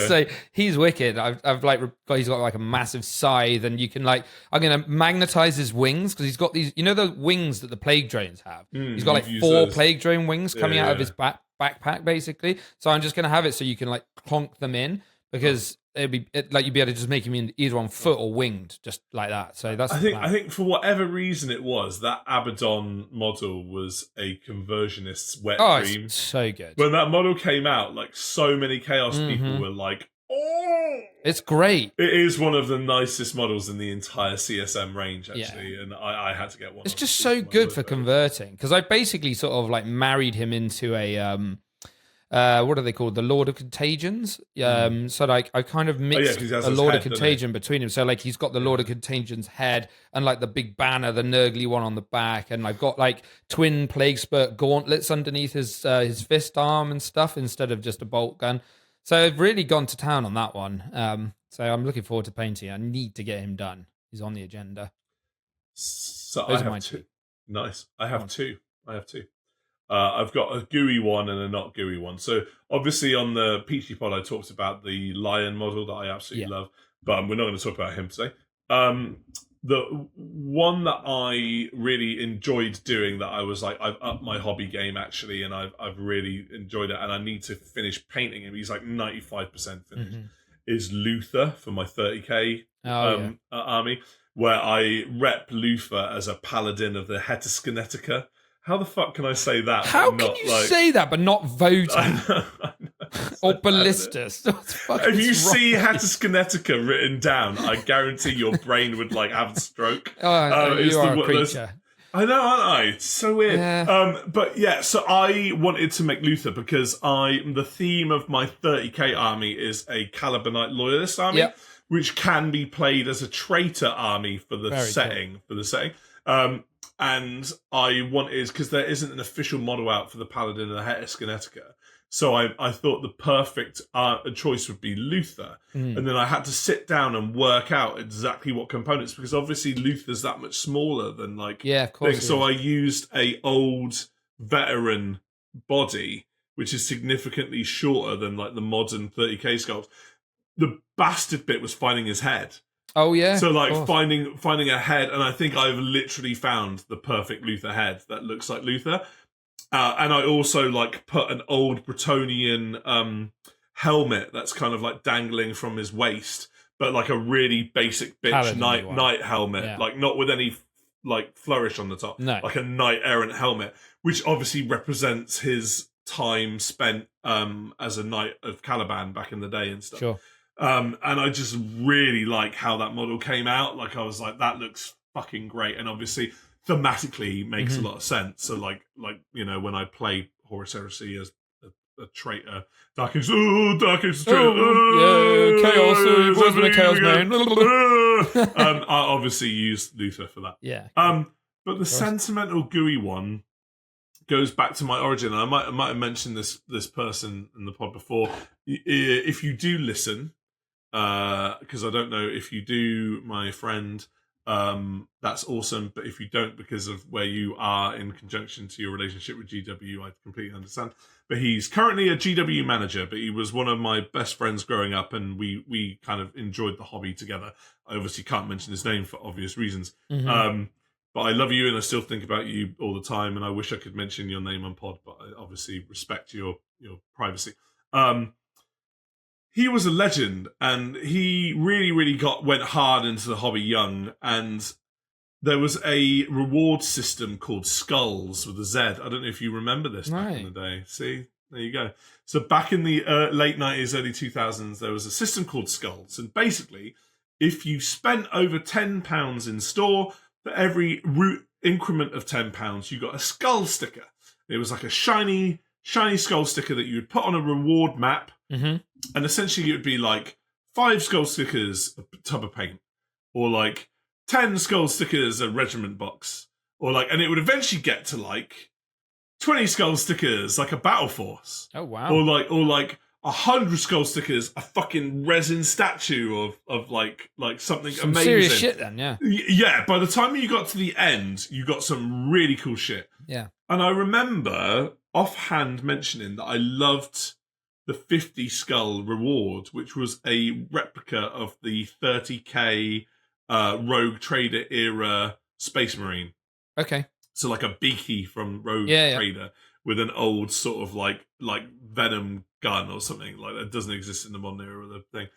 So he's wicked. I've like he's got like a massive scythe, and you can like I'm gonna magnetize his wings because he's got these, you know, the wings that the plague drones have. He's got like 4 plague drone wings coming out of his backpack basically. So I'm just gonna have it so you can like clonk them in, because you'd be able to just make him either on foot or winged, just like that. So that's I think for whatever reason it was, that Abaddon model was a conversionist's wet dream. It's so good. When that model came out, like, so many Chaos people were like, oh, it's great. It is one of the nicest models in the entire CSM range, actually, and I had to get one. It's just so good for converting, because I basically sort of like married him into a what are they called? The Lord of Contagions. So like I kind of mixed a Lord of Contagion between him. So like he's got the Lord of Contagion's head and like the big banner, the Nurgly one on the back, and I've got like twin Plague Spurt gauntlets underneath his fist arm and stuff instead of just a bolt gun. So I've really gone to town on that one. So I'm looking forward to painting. I need to get him done. He's on the agenda. So I have two. Nice. I have two. I've got a gooey one and a not gooey one. So obviously on the Peachy Pod, I talked about the Lion model that I absolutely love, but we're not going to talk about him today. The one that I really enjoyed doing, that I was like, I've upped my hobby game actually, and I've really enjoyed it, and I need to finish painting him. He's like 95% finished. Is Luther for my 30k army, where I rep Luther as a paladin of the Heteroskinetica. How the fuck can I say that? How can you say that but not vote? Or ballistas? If you see Heteroskinetica written down, I guarantee your brain would like have a stroke. You are a creature. I know, aren't I? It's so weird. Yeah. But yeah, so I wanted to make Luther because the theme of my 30k army is a Calibanite loyalist army, which can be played as a traitor army for the setting. And I wanted, because there isn't an official model out for the Paladin of the Heteroskinetica, so I thought the perfect choice would be Luther. And then I had to sit down and work out exactly what components, because obviously Luther's that much smaller than like... Yeah, of course. So I used a old veteran body, which is significantly shorter than like the modern 30k sculpt. The bastard bit was finding his head. Oh yeah. So like finding a head, and I think I've literally found the perfect Luther head that looks like Luther. And I also like put an old Bretonian helmet that's kind of like dangling from his waist, but like a really basic bitch knight helmet, like not with any like flourish on the top, like a knight errant helmet, which obviously represents his time spent as a knight of Caliban back in the day and stuff. Sure. And I just really like how that model came out. Like I was like, that looks fucking great, and obviously thematically makes a lot of sense. So like you know, when I play Horus Heresy as a traitor, Dark Age traitor, Chaos, where's my Chaos man? I obviously used Luther for that. Yeah. But the sentimental gooey one goes back to my origin. And I might have mentioned this person in the pod before. If you do listen, because I don't know if you do, my friend, that's awesome. But if you don't, because of where you are in conjunction to your relationship with GW, I completely understand. But he's currently a GW manager, but he was one of my best friends growing up, and we kind of enjoyed the hobby together. I obviously can't mention his name for obvious reasons. But I love you, and I still think about you all the time, and I wish I could mention your name on pod, but I obviously respect your privacy. He was a legend, and he really, really went hard into the hobby young, and there was a reward system called Skulls with a Z. I don't know if you remember this back in the day. See? There you go. So back in the late 90s, early 2000s, there was a system called Skulls. And basically, if you spent over £10 in store, for every root increment of £10, you got a skull sticker. It was like a shiny skull sticker that you would put on a reward map. Mm-hmm. And essentially, it would be like 5 skull stickers, a tub of paint. Or like 10 skull stickers, a regiment box. Or like, and it would eventually get to like 20 skull stickers, like a battle force. Oh wow! Or like 100 skull stickers, a fucking resin statue of like something some amazing. Serious shit, then, yeah. Yeah. By the time you got to the end, you got some really cool shit. Yeah. And I remember offhand mentioning that I loved the 50 skull reward, which was a replica of the 30k Rogue Trader era Space Marine. Okay. So like a beaky from Rogue Trader with an old sort of like Venom gun or something like that doesn't exist in the modern era of the thing.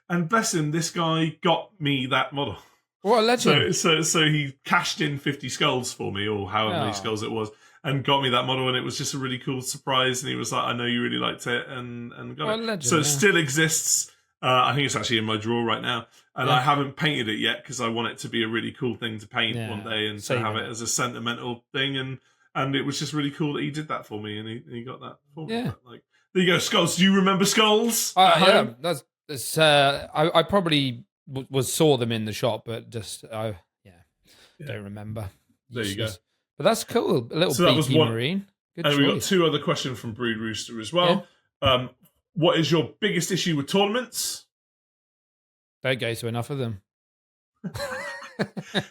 And bless him, this guy got me that model. What a legend. So he cashed in 50 skulls for me, or however many skulls it was, and got me that model, and it was just a really cool surprise. And he was like, I know you really liked it, and got it. Legend, so it still exists. I think it's actually in my drawer right now. And I haven't painted it yet because I want it to be a really cool thing to paint one day and to have it as a sentimental thing. And it was just really cool that he did that for me, and he got that for me. Yeah. Like, there you go, Skulls. Do you remember Skulls? Yeah, that's I probably saw them in the shop, but just don't remember. There you go. But that's cool. A little beaky marine. Good choice. We got 2 other questions from Brood Rooster as well. Yeah. What is your biggest issue with tournaments? Don't go to enough of them.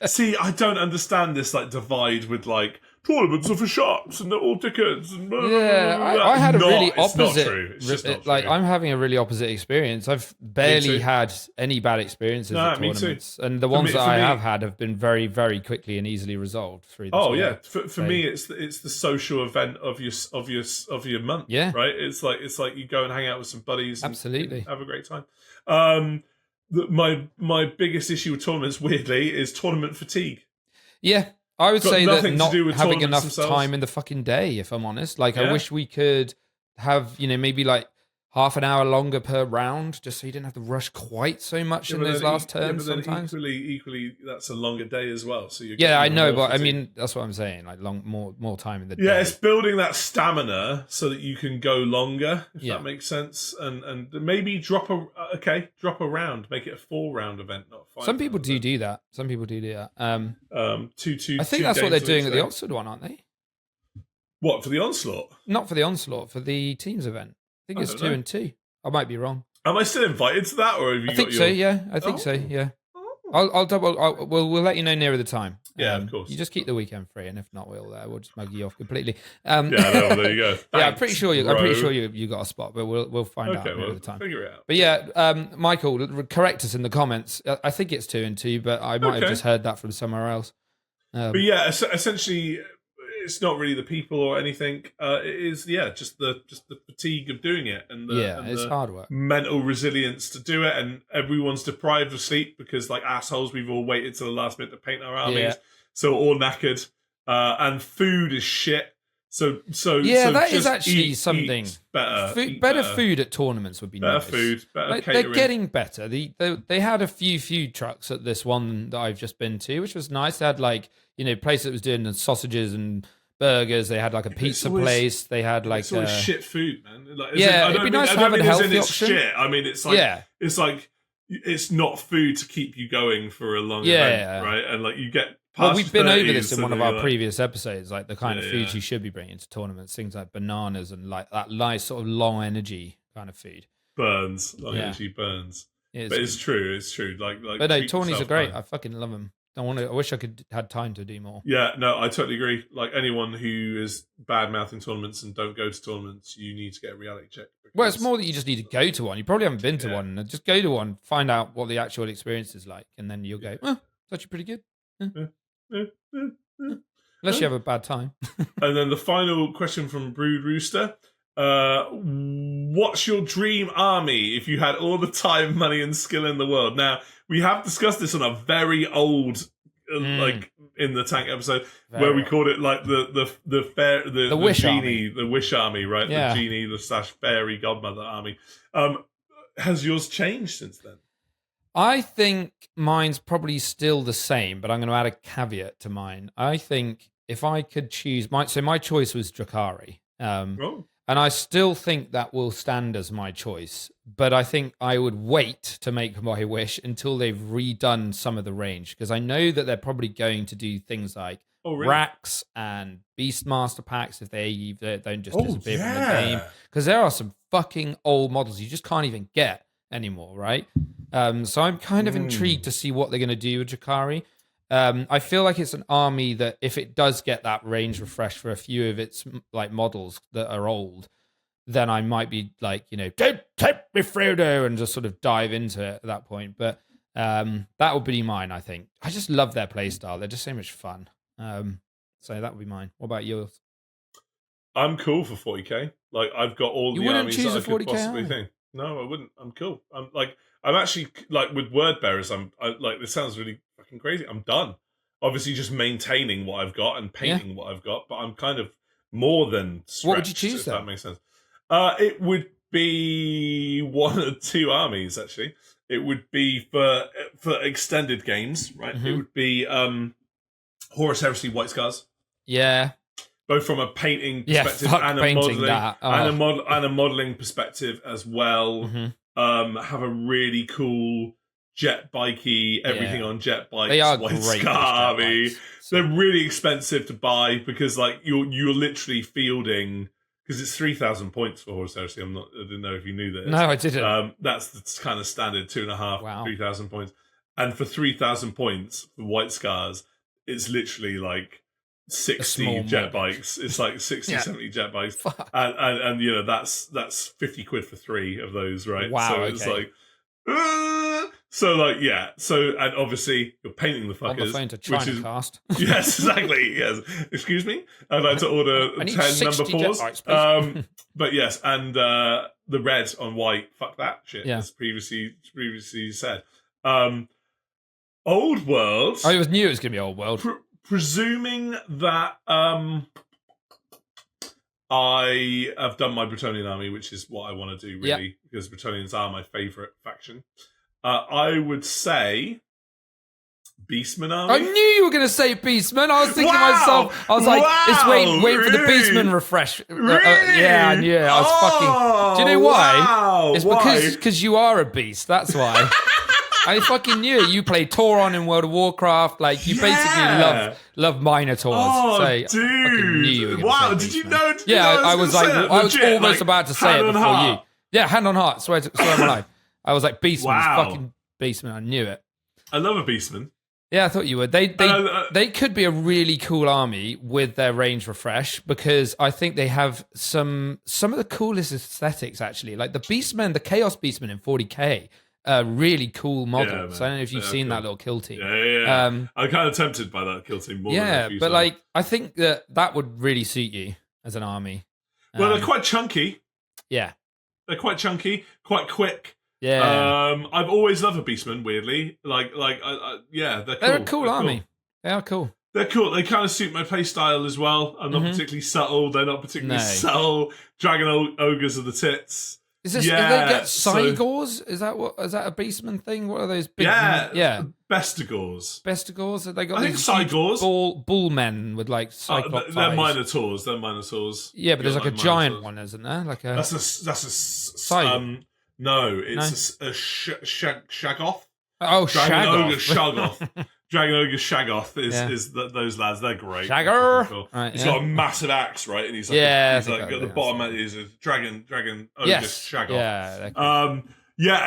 See, I don't understand this like divide with like tournaments are for sharks and they're all tickets. And blah, yeah, blah, blah. I had a really It's opposite. not true. It's just not true. Like I'm having a really opposite experience. I've barely had any bad experiences at tournaments, and the ones that I have had have been very, very quickly and easily resolved through. For me, it's the social event of your month. Yeah, right. It's like you go and hang out with some buddies. Absolutely, and have a great time. My biggest issue with tournaments, weirdly, is tournament fatigue. Yeah, I would say that not having enough themselves. time in the fucking day, if I'm honest. Like, I wish we could have, maybe like half an hour longer per round, just so you didn't have to rush quite so much in those last turns sometimes. Equally, that's a longer day as well. So I know, but I mean, that's what I'm saying. Like more time in the day. Yeah, it's building that stamina so that you can go longer, if that makes sense. And maybe drop a round, make it a 4-round event, not 5. Some people do that. Some people do that. I think that's what they're doing at the Oxford one, aren't they? What, for the Onslaught? Not for the Onslaught, for the teams event. I think it's 2 and 2. I might be wrong. Am I still invited to that, or have you? I think so. Yeah, I think so. Yeah. I'll double. We'll let you know nearer the time. Yeah, of course. You just keep the weekend free, and if not, we'll just mug you off completely. There you go. Thanks, I'm pretty sure you got a spot, but we'll find out nearer the time. Figure it out. But yeah, Michael, correct us in the comments. I think it's 2 and 2, but I might have just heard that from somewhere else. But yeah, essentially, it's not really the people or anything. It is just the fatigue of doing it, and it's hard work, mental resilience to do it, and everyone's deprived of sleep because, like assholes, we've all waited till the last minute to paint our armies, so we're all knackered, and food is shit. So that is actually something. Better food at tournaments would be better nice. Food, better like, catering. They're getting better. They had a few food trucks at this one that I've just been to, which was nice. They had place that was doing the sausages and burgers. They had like a pizza place. They had like it's always shit food, man. Like, it'd be nice to have a healthy option. Shit. I mean, it's like it's not food to keep you going for a long event, right? And like you get. Well, we've been over this in one of our previous episodes, like the kind of foods you should be bringing to tournaments, things like bananas and like that nice sort of low energy kind of food. Energy burns. But it's true. Like. But no, tourneys are great. I fucking love them. I wish I could had time to do more. Yeah, no, I totally agree. Like anyone who is bad mouthing tournaments and don't go to tournaments, you need to get a reality check. Well, it's more that you just need to go to one. You probably haven't been to one. Just go to one, find out what the actual experience is like, and then you'll go, it's actually pretty good. Unless you have a bad time. And then the final question from Brood Rooster. What's your dream army if you had all the time, money, and skill in the world? Now, we have discussed this on a very old in the tank episode where we called it like the wish genie, army. the wish army, right? Yeah. The genie, the / fairy godmother army. Has yours changed since then? I think mine's probably still the same, but I'm going to add a caveat to mine. I think if I could choose, my choice was Drakari. And I still think that will stand as my choice, but I think I would wait to make my wish until they've redone some of the range, because I know that they're probably going to do things like racks and Beastmaster packs if they don't just disappear from the game, because there are some fucking old models you just can't even get anymore, right? So I'm kind of intrigued to see what they're going to do with Drakari. I feel like it's an army that if it does get that range refresh for a few of its like models that are old, then I might be like, don't take me Frodo, and just sort of dive into it at that point. But that would be mine, I think. I just love their playstyle. They're just so much fun. So that would be mine. What about yours? I'm cool for 40k. Like, I've got all the armies that I could possibly think. No, I wouldn't. I'm cool. I'm actually like with word bearers. I like, this sounds really fucking crazy. I'm done. Obviously, just maintaining what I've got and painting what I've got. But I'm kind of more than stretched. What would you choose? If that makes sense. It would be one or two armies. Actually, it would be for extended games, right? Mm-hmm. It would be Horus Heresy White Scars. Yeah. Both from a painting perspective and a modeling perspective as well. Mm-hmm. Have a really cool jet bikey, everything on jet bikes. They are White great. Scar army. They're really expensive to buy because like you're literally fielding, because it's 3,000 points for Horus Heresy. I didn't know if you knew this. No, I didn't. That's the kind of standard 2.5, 3,000 points. And for 3,000 points for White Scars, it's literally like 60 jet bikes. It's like 60, 70 jet bikes. Fuck. And that's 50 quid for 3 of those, right? Wow. So it's like, so and obviously you're painting the fuckers. On the phone to China cast. Yes, exactly. Yes. Excuse me. I'd like to order 10 number 4s. But yes, and the red on white. Fuck that shit. Yeah. As previously said. Old World. I knew it was going to be Old World. Presuming that I have done my Bretonnian army, which is what I want to do, really, because Bretonnians are my favourite faction. I would say Beastman army. I knew you were going to say Beastman. I was thinking to myself, I was like, it's wait for the Beastman refresh. Really? Yeah, I knew it. I was fucking... Do you know why? Wow. It's because you are a beast. That's why. I fucking knew it. You play Tauron in World of Warcraft. Like, you basically love Minotaurs. Oh, so I fucking knew you were gonna say did you know? I was almost about to say it before you. Yeah, hand on heart. Swear on my life. I was like, Beastman, fucking Beastman. I knew it. I love a Beastman. Yeah, I thought you would. They could be a really cool army with their range refresh, because I think they have some of the coolest aesthetics, actually. Like the Beastmen, the Chaos Beastmen in 40k. Really cool models. I don't know if you've seen that little kill team. Yeah. I'm kind of tempted by that kill team more. Yeah, but like I think that would really suit you as an army. Well, they're quite chunky. Yeah, they're quite chunky, quite quick. Yeah. I've always loved a Beastman. Weirdly, they're cool. They're a cool army. They are cool. They're cool. They kind of suit my play style as well. I'm not particularly subtle. They're not particularly subtle. Dragon ogres are the tits. Is this? Yeah, they get Cygors? Is that a Beastman thing? What are those big? Yeah. Bestigors. Have they got? I think Cygors. Bull men with like Cyclops. They're Minotaurs. Yeah, but there's like a giant one, isn't there? Like a. That's a. No, it's a Shaggoth. Oh, Dragon Ogre Shaggoth. Dragon Ogre Shaggoth is those lads. They're great. Shagger. Cool. Right, he's got a massive axe, right? And he's like, at the bottom is a Dragon Ogre Shaggoth. Yeah.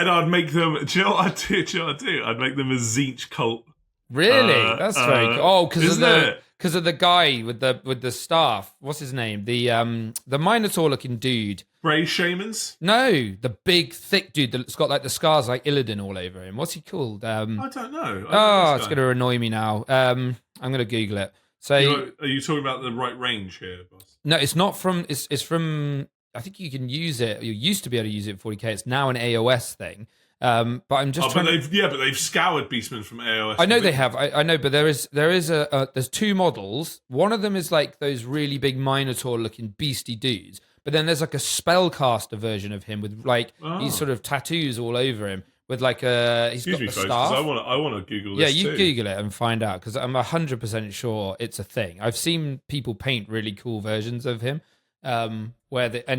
And I'd make them. Do you know what I'd do? I'd make them a Tzeentch cult. Really? That's very cool. Oh, because of the guy with the staff. What's his name? The Minotaur looking dude. Bray Shamans? No, the big, thick dude that's got like the scars like Illidan all over him. What's he called? I don't know. It's going to annoy me now. I'm going to Google it. So, are you talking about the right range here, boss? No, it's not from. It's from. I think you can use it. You used to be able to use it in 40k. It's now an AOS thing. But I'm just trying. But they've scoured Beastmen from AOS. I know they have. I know, but there's two models. One of them is like those really big Minotaur looking beastie dudes. But then there's like a spellcaster version of him with like these sort of tattoos all over him with like he's got a staff. I want to Google this. Yeah, you Google it and find out because I'm 100% sure it's a thing. I've seen people paint really cool versions of him, and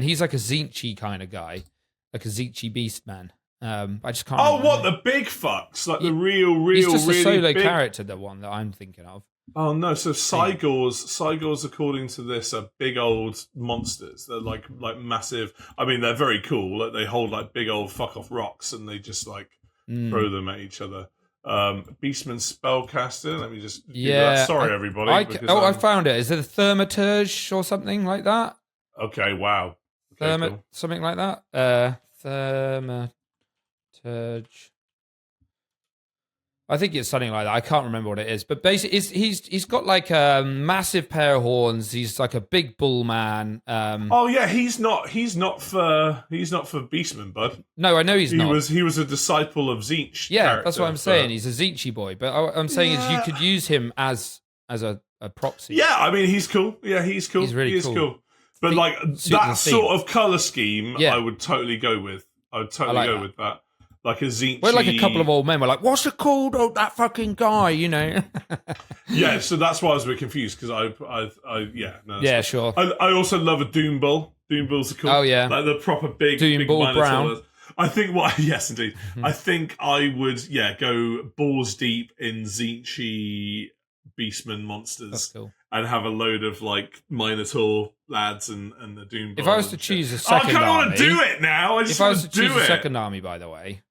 he's like a Zinchi kind of guy, like a Zinchi beast man. I just can't. Oh, what the big fucks? Like the real. He's just really a solo big... character, the one that I'm thinking of. Oh no! So Cygors, according to this, are big old monsters. They're like massive. I mean, they're very cool. Like they hold like big old fuck off rocks, and they just like throw them at each other. Beastman spellcaster. Let me just. Yeah. Sorry, everybody. I found it. Is it a Thaumaturge or something like that? Okay. Wow. Okay, cool. Something like that. Thaumaturge. I think it's something like that. I can't remember what it is, but basically, he's got like a massive pair of horns. He's like a big bull man. Oh yeah, he's not for Beastman, bud. No, I know he's not. He was a disciple of Zinch. Yeah, that's what I'm saying. He's a Zinchi boy, but I'm saying is you could use him as a proxy. Yeah, I mean he's cool. Yeah, he's cool. He's really cool. But like that sort of color scheme, I would totally go with. I would totally go with that. Like a Zinchi. We're like a couple of old men. We're like, what's it called? Oh, that fucking guy, you know? Yeah, so that's why I was a bit confused because yeah, sure. I also love a Doom Bull. Doom Bulls are cool. Oh yeah, like the proper big Doom Bull Minotaur. Brown. I think yes, indeed. I think I would go balls deep in Zinchi Beastman monsters. That's cool. And have a load of like Minotaur lads and the Doom Bull. If I was to choose a second army, I kind of want to do it now. If I was to choose a second army, by the way.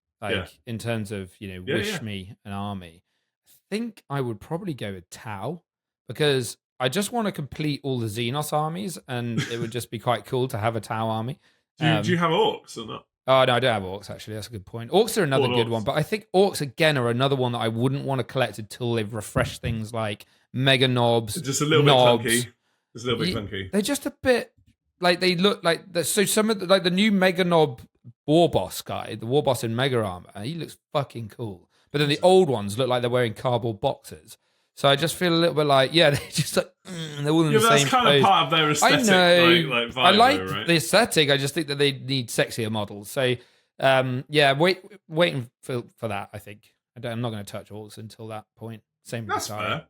In terms of, wish me an army, I think I would probably go with Tau because I just want to complete all the Xenos armies and it would just be quite cool to have a Tau army. Do you have orcs or not? Oh, no, I don't have orcs, actually. That's a good point. Orcs are another good one, but I think orcs, again, are another one that I wouldn't want to collect until they've refreshed things like Mega Knobs. Just a little bit clunky. Just a little bit clunky. They're just a bit, like, they look like, so some of the, like, the new Mega Knob War Boss guy, the War Boss in Mega Armor, he looks fucking cool. But then the old ones look like they're wearing cardboard boxes. So I just feel a little bit like, they're just like, they're all in the same that's kind of part of their aesthetic. I know. Like vibe, I like right? the aesthetic. I just think that they need sexier models. So, waiting for that, I think. I'm not going to touch orcs until that point. Same with That's fair.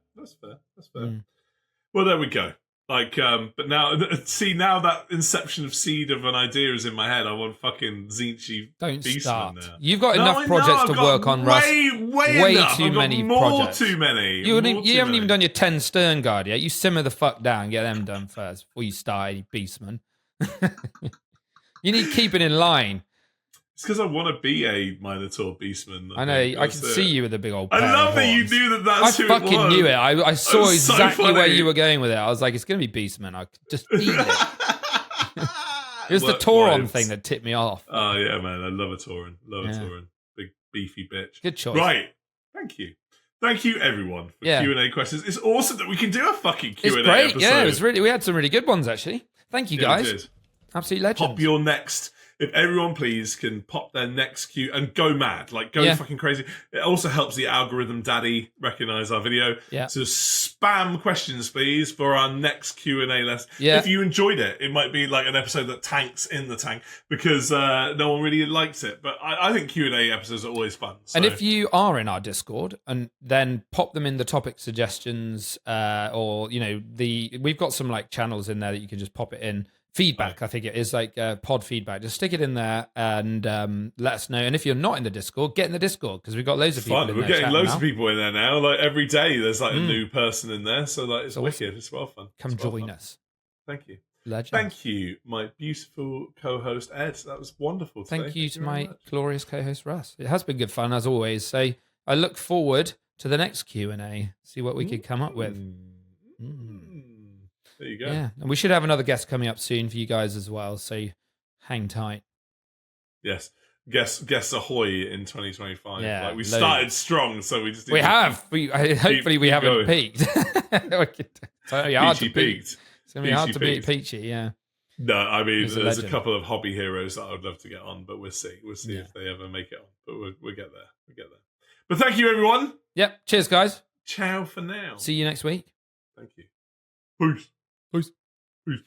Well, there we go. Like, but now that inception of seed of an idea is in my head. I want fucking Zinchi. Don't Beastman start. now. You've got enough projects to work on, Russ. Way too many projects. Too many. You haven't even done your 10 Stern Guard yet. You simmer the fuck down and get them done first before you start any Beastman. You need keeping in line. It's because I want to be a Minotaur Beastman. I know. I can see you with a big old pair I love of that you horns. knew that's who it was. I fucking knew it. I saw exactly so where you were going with it. I was like, it's going to be Beastman. I could just feel it. It was the Tauron thing that tipped me off. Oh, yeah, man. I love a Tauron. A Tauron. Big, beefy bitch. Good choice. Right. Thank you. Thank you, everyone, for Q&A questions. It's awesome that we can do a fucking Q&A It's great. episode. Yeah, it was really. We had some really good ones, actually. Thank you, guys. We did. Absolute legends. Pop your next... If everyone, please, can pop their next Q and go mad, like go fucking crazy. It also helps the algorithm daddy recognize our video. Yeah. So spam questions, please, for our next Q&A lesson. Yeah. If you enjoyed it, it might be like an episode that tanks in the tank because no one really likes it. But I think Q&A episodes are always fun. So. And if you are in our Discord, and then pop them in the topic suggestions, or we've got some like channels in there that you can just pop it in. Feedback, I think it is like pod feedback. Just stick it in there and let us know. And if you're not in the Discord, get in the Discord because we've got loads of people in there. We're getting loads of people in there now. Like every day, there's like a new person in there. So like it's wicked. It's well fun. Come join us. Thank you. Legend. Thank you, my beautiful co-host Ed. That was wonderful today. Thank you to my glorious co-host Russ. It has been good fun as always. So I look forward to the next Q&A. See what we could come up with. There you go. Yeah, and we should have another guest coming up soon for you guys as well, so hang tight. Yes. Guess ahoy in 2025. Yeah, like we started strong, so we just hopefully we haven't going. peaked. It's hard to beat. Peaked. It's gonna be hard to beat Peachy, yeah. No, I mean, there's a couple of hobby heroes that I would love to get on, but we'll see. We'll see if they ever make it on. But we'll get there. We'll get there. But thank you, everyone. Yep. Cheers, guys. Ciao for now. See you next week. Thank you. Peace. Peace. Peace.